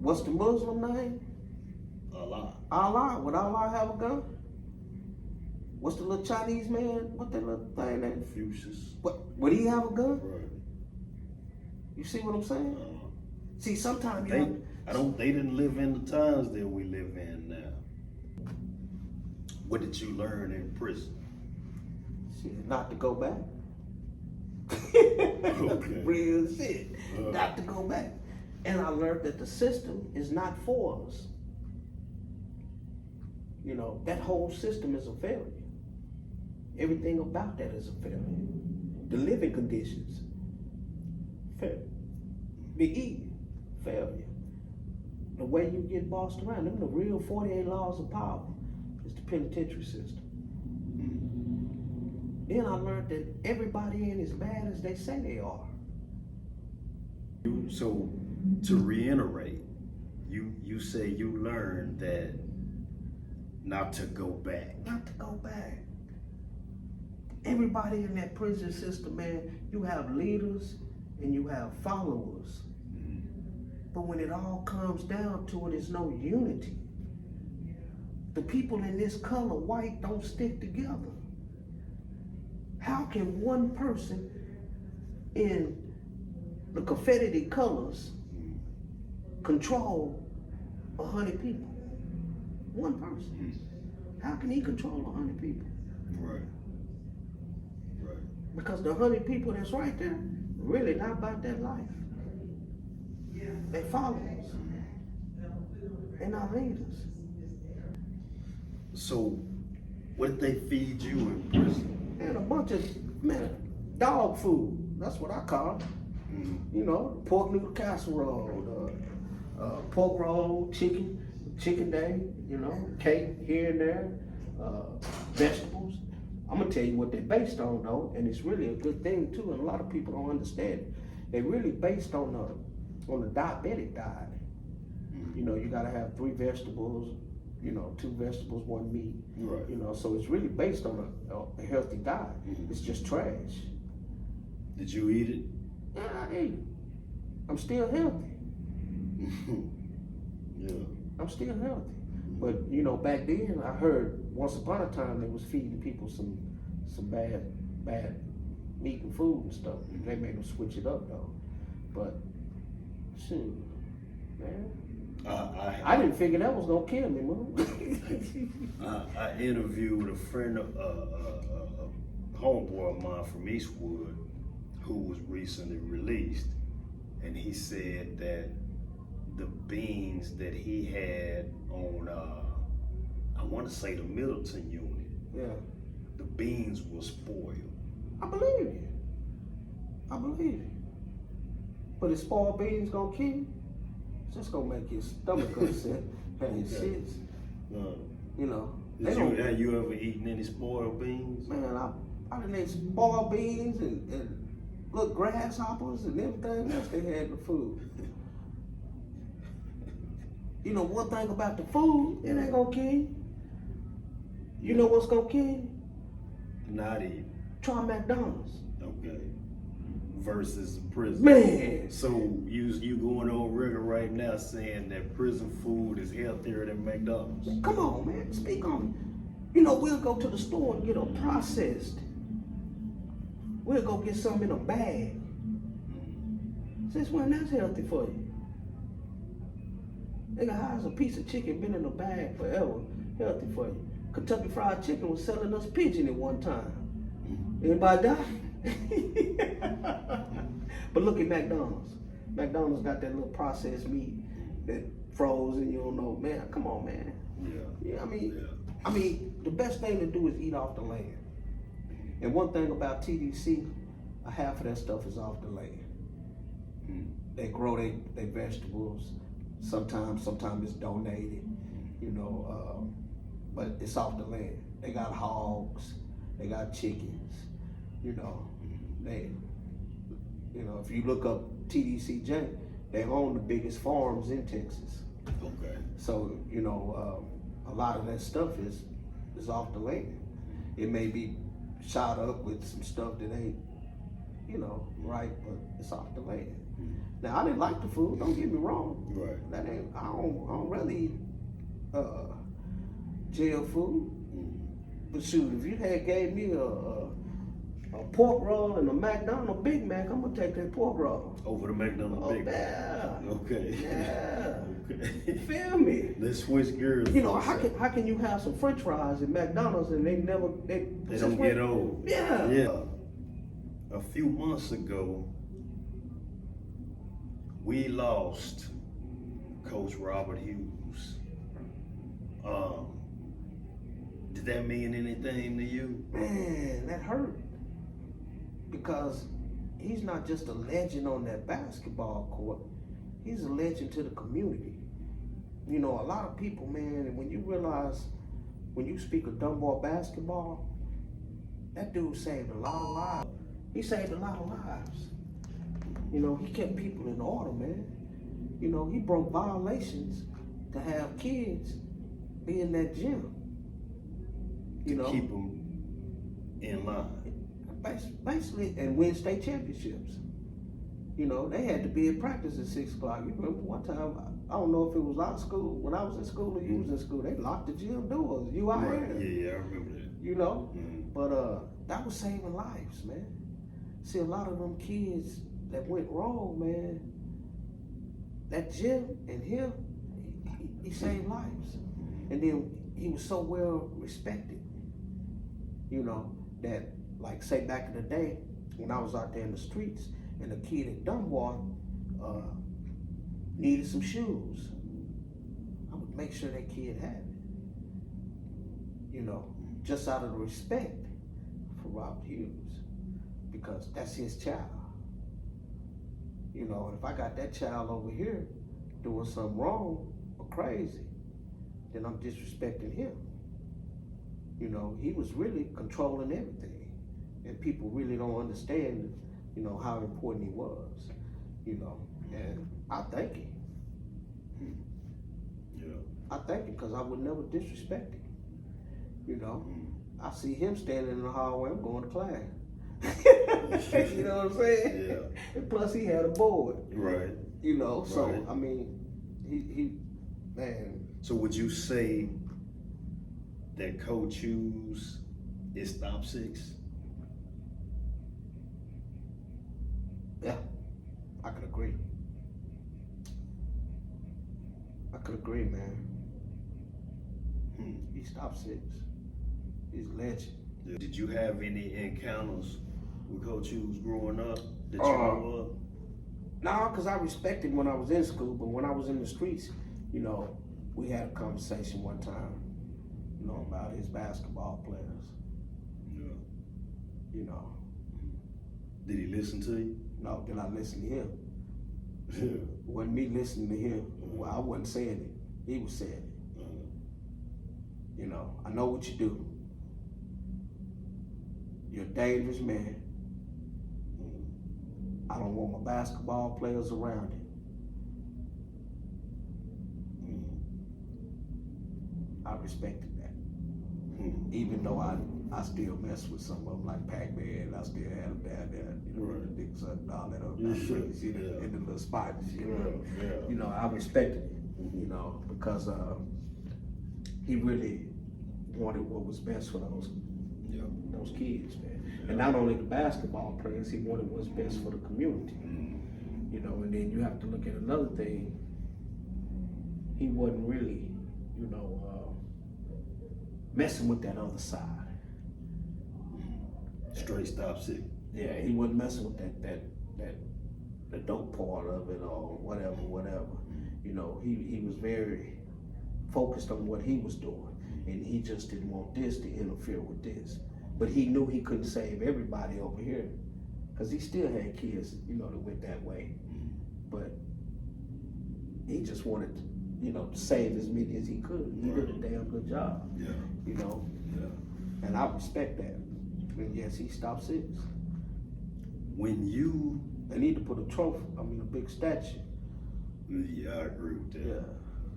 What's the Muslim name?
Allah.
Allah. Would Allah have a gun? What's the little Chinese man? What that little thing name?
Confucius.
What? Would he have a gun?
Right.
You see what I'm saying? See, sometimes
they didn't live in the times that we live in now. What did you learn in prison?
Not to go back.
Okay.
Real shit. Not to go back. And I learned that the system is not for us. You know, that whole system is a failure. Everything about that is a failure. The living conditions, failure. The eating, failure. The way you get bossed around, them the real 48 laws of power is the penitentiary system. Then I learned that everybody ain't as bad as they say they are.
So, to reiterate, you say you learned that not to go back.
Not to go back. Everybody in that prison system, man, you have leaders and you have followers. But when it all comes down to it, there's no unity. The people in this color, white, don't stick together. How can one person in the Confederate colors control 100 people? One person. How can he control 100 people?
Right.
Because the 100 people that's right there, really not about that life. They followers. They're not leaders.
So, what did they feed you in prison?
And a bunch of, dog food. That's what I call it. You know, pork noodle casserole, pork roll, chicken day, you know, cake here and there, vegetables. I'm gonna tell you what they're based on though, and it's really a good thing too, and a lot of people don't understand it. They're really based on the diabetic diet. You know, you gotta have 3 vegetables, you know, 2 vegetables, 1 meat.
Right.
You know, so it's really based on a healthy diet. It's just trash.
Did you eat it?
Yeah, I ate it. I'm still healthy.
Yeah.
I'm still healthy. But you know, back then I heard once upon a time they was feeding people some bad meat and food and stuff. They made them switch it up though. But shoot, man. I didn't figure that was gonna kill me, man.
I interviewed a friend, a homeboy of mine from Eastwood, who was recently released, and he said that the beans that he had on, I want to say the Middleton unit, the beans were spoiled.
I believe you. But is spoiled beans gonna kill you? It's just gonna make your stomach upset. Have your shits. You know.
Have you ever eaten any spoiled beans?
Man, I done ate spoiled beans and little grasshoppers and everything else they had in the food. You know one thing about the food, it ain't gonna kill you. You know what's gonna kill you?
Not eating.
Try McDonald's.
Okay. Versus prison.
Man.
So you going on record right now saying that prison food is healthier than McDonald's?
Come on, man. Speak on it. You know, we'll go to the store and get a processed. We'll go get something in a bag. Since when that's healthy for you? Nigga, how's a piece of chicken been in a bag forever healthy for you? Kentucky Fried Chicken was selling us pigeon at one time. Anybody die? But look at McDonald's. McDonald's got that little processed meat that froze and you don't know. Man, come on, man. Yeah. I mean, the best thing to do is eat off the land. And one thing about TDC, half of that stuff is off the land. They grow their vegetables. Sometimes it's donated, you know, but it's off the land. They got hogs, they got chickens, you know. If you look up TDCJ, they own the biggest farms in Texas.
Okay.
So, you know, a lot of that stuff is off the land. It may be shot up with some stuff that ain't, you know, right, but it's off the land. Now I didn't like the food. Don't get me wrong.
Right.
I don't really eat jail food. But shoot, if you had gave me a a pork roll and a McDonald's Big Mac, I'm gonna take that pork roll.
Over the McDonald's
Oh,
Big Mac.
yeah.
Okay.
Yeah.
Okay.
You feel me?
Let's switch gears.
You know, how can you have some French fries at McDonald's and they don't
get old.
Yeah.
Yeah. A few months ago, we lost Coach Robert Hughes. Did that mean anything to you?
Man, that hurt. Because he's not just a legend on that basketball court, he's a legend to the community. You know, a lot of people, man, and when you realize, when you speak of Dunbar basketball, that dude saved a lot of lives. He saved a lot of lives. You know, he kept people in order, man. You know, he broke violations to have kids be in that gym. You know,
Keep them in line.
Basically, and win state championships. You know, they had to be at practice at 6 o'clock. You remember one time, I don't know if it was our school, when I was in school or you was in school, they locked the gym doors. You out
Right.
here.
Yeah, I remember that.
You know?
Mm-hmm.
But that was saving lives, man. See, a lot of them kids that went wrong, man, that gym and him, he saved lives. And then he was so well respected, you know, that, like, say back in the day, when I was out there in the streets and a kid at Dunbar needed some shoes, I would make sure that kid had it. You know, just out of the respect for Robert Hughes, because that's his child. You know, and if I got that child over here doing something wrong or crazy, then I'm disrespecting him. You know, he was really controlling everything. And people really don't understand, you know, how important he was. You know, and I thank him.
Yeah.
I thank him because I would never disrespect him. You know, I see him standing in the hallway, I'm going to class. You know what I'm saying?
Yeah.
And plus he had a board.
Right.
You know, so
Right.
I mean, he man.
So would you say that Coach Hughes is top 6?
Yeah, I could agree. I could agree, man. He's top 6. He's a legend.
Yeah. Did you have any encounters with Coach Hughes growing up that you know of?
No, because I respected him when I was in school, but when I was in the streets, you know, we had a conversation one time, you know, about his basketball players.
Yeah.
You know,
Did he listen to you?
no, then I listened to him.
Yeah.
It wasn't me listening to him. Well, I wasn't saying it. He was saying it. You know, I know what you do. You're a dangerous man. I don't want my basketball players around you. I respected that. Even though I still mess with some of them, like Pac-Man, I still had them down there, you know, the dick sucking, all that other in the little spots, you know.
Yeah.
You know, I respected it, you know, because he really wanted what was best for those kids, man. And not only the basketball players, he wanted what's best for the community. You know, and then you have to look at another thing. He wasn't really, you know, messing with that other side.
Straight top 6.
Yeah, he wasn't messing with the dope part of it or whatever. You know, he was very focused on what he was doing, and he just didn't want this to interfere with this. But he knew he couldn't save everybody over here, because he still had kids, you know, that went that way. But he just wanted to, you know, to save as many as he could. He did a damn good job.
Yeah.
You know?
Yeah.
And I respect that. And yes, he stopped 6.
When you...
They need to put a a big statue.
Yeah, I agree with that.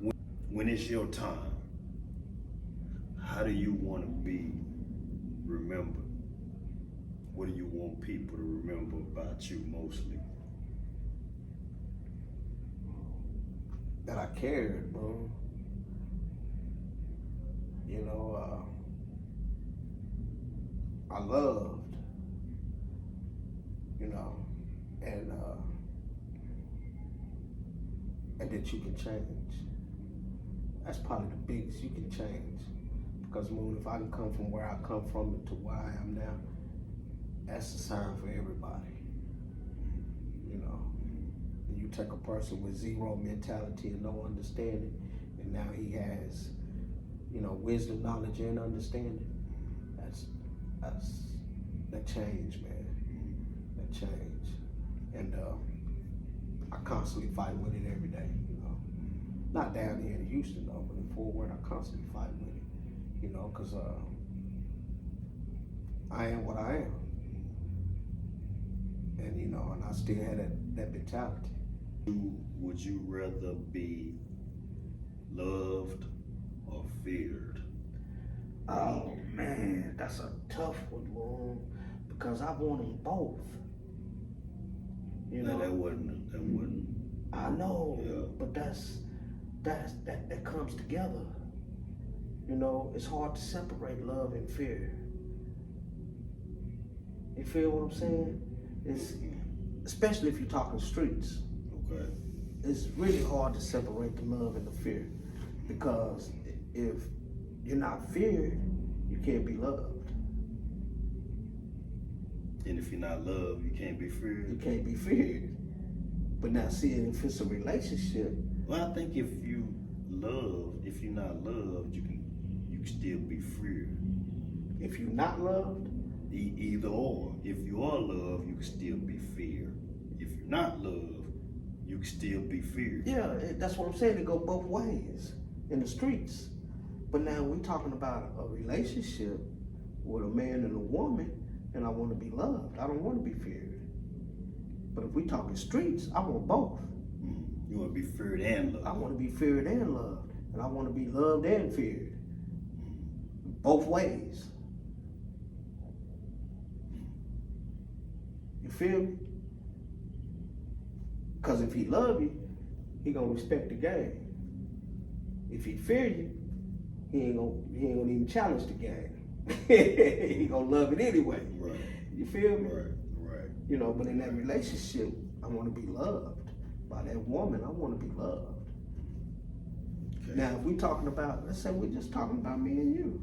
Yeah.
When it's your time, how do you want to be remembered? What do you want people to remember about you mostly?
That I cared, bro. You know, I loved. that you can change. That's probably the biggest you can change. Because Moon, if I can come from where I come from to where I am now, that's a sign for everybody. You know, and you take a person with zero mentality and no understanding, and now he has, you know, wisdom, knowledge, and understanding. That change, man. That change. And I constantly fight with it every day, you know. Not down here in Houston though, but in Fort Worth, I constantly fight with it, you know, because I am what I am. And, you know, and I still have that mentality.
Would you rather be loved or feared?
Oh man, that's a tough one, Lord, because I want them both. You know,
that wouldn't.
I know,
Yeah.
but that comes together. You know, it's hard to separate love and fear. You feel what I'm saying? It's especially if you're talking streets.
Okay.
It's really hard to separate the love and the fear, because if you're not feared, you can't be loved.
And if you're not loved, you can't be feared.
You can't be feared. But now, see, if it's a relationship,
Well, I think if you're not loved, you can still be feared.
if you're not loved,
Either or. If you are loved, you can still be feared. If you're not loved, you can still be feared.
yeah, that's what I'm saying. It go both ways in the streets. But now we're talking about a relationship with a man and a woman, and I want to be loved. I don't want to be feared. But if we talking streets, I want both.
You want to be feared and loved.
I want to be feared and loved, and I want to be loved and feared. Both ways. You feel me? Because if he love you, he gonna respect the game. If he fear you, he ain't gonna even challenge the game. He gonna love it anyway.
Right.
You feel me?
Right.
You know, but in that relationship, I want to be loved by that woman. I want to be loved.
Okay.
Now, if we're talking about, let's say we're just talking about me and you.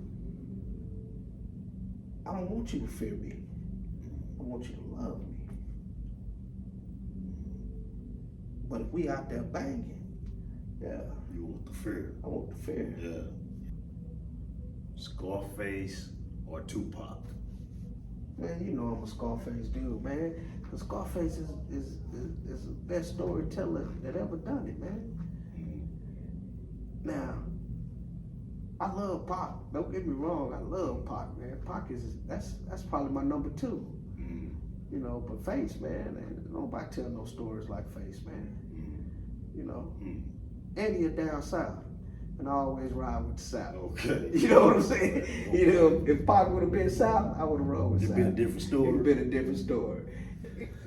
I don't want you to fear me. I want you to love me. But if we out there banging, yeah.
You want the fear.
I want the fear.
Yeah. Scarface or Tupac?
Man, you know I'm a Scarface dude, man. Cause Scarface is the best storyteller that ever done it, man. Now, I love Pac. Don't get me wrong, I love Pac, man. Pac that's probably my number 2. You know, but Face, man, ain't nobody tell no stories like Face, man. You know, and he a down south, and I always ride with the South.
Okay.
You know what I'm saying? Okay. You know, if Pac would have been South, I would have rolled with
It'd
South.
been a different story.
It'd been a different story.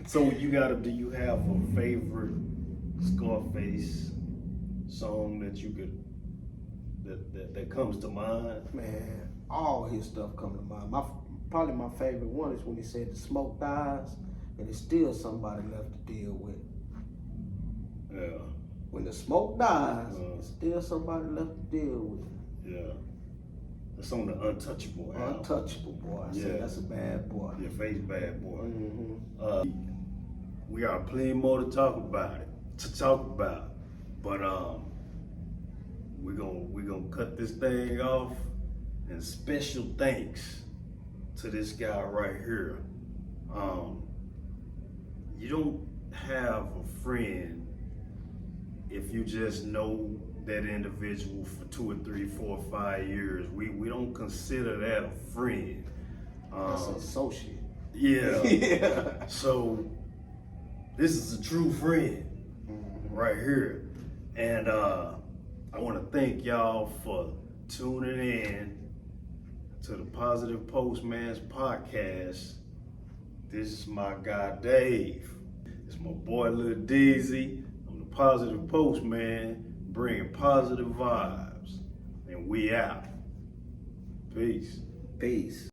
So do you have a favorite Scarface song that you could that comes to mind?
Man, all his stuff come to mind. Probably my favorite one is when he said the smoke dies and it's still somebody left to deal with.
Yeah.
When the smoke dies, it's still somebody left to deal with.
Yeah. It's on the Untouchable album.
Untouchable, boy. I said that's a bad boy.
Your Face bad boy.
Mm-hmm.
We got plenty more to talk about. But we're gonna cut this thing off. And special thanks to this guy right here. You don't have a friend if you just know that individual for 2 or 3, 4 or 5 years. We don't consider that a friend.
That's an associate.
Yeah.
Yeah.
So this is a true friend right here. And I want to thank y'all for tuning in to the Positive Postman's podcast. This is my guy Dave. It's my boy Lil Dizzy. I'm the Positive Postman, bringing positive vibes. And we out. Peace.
Peace.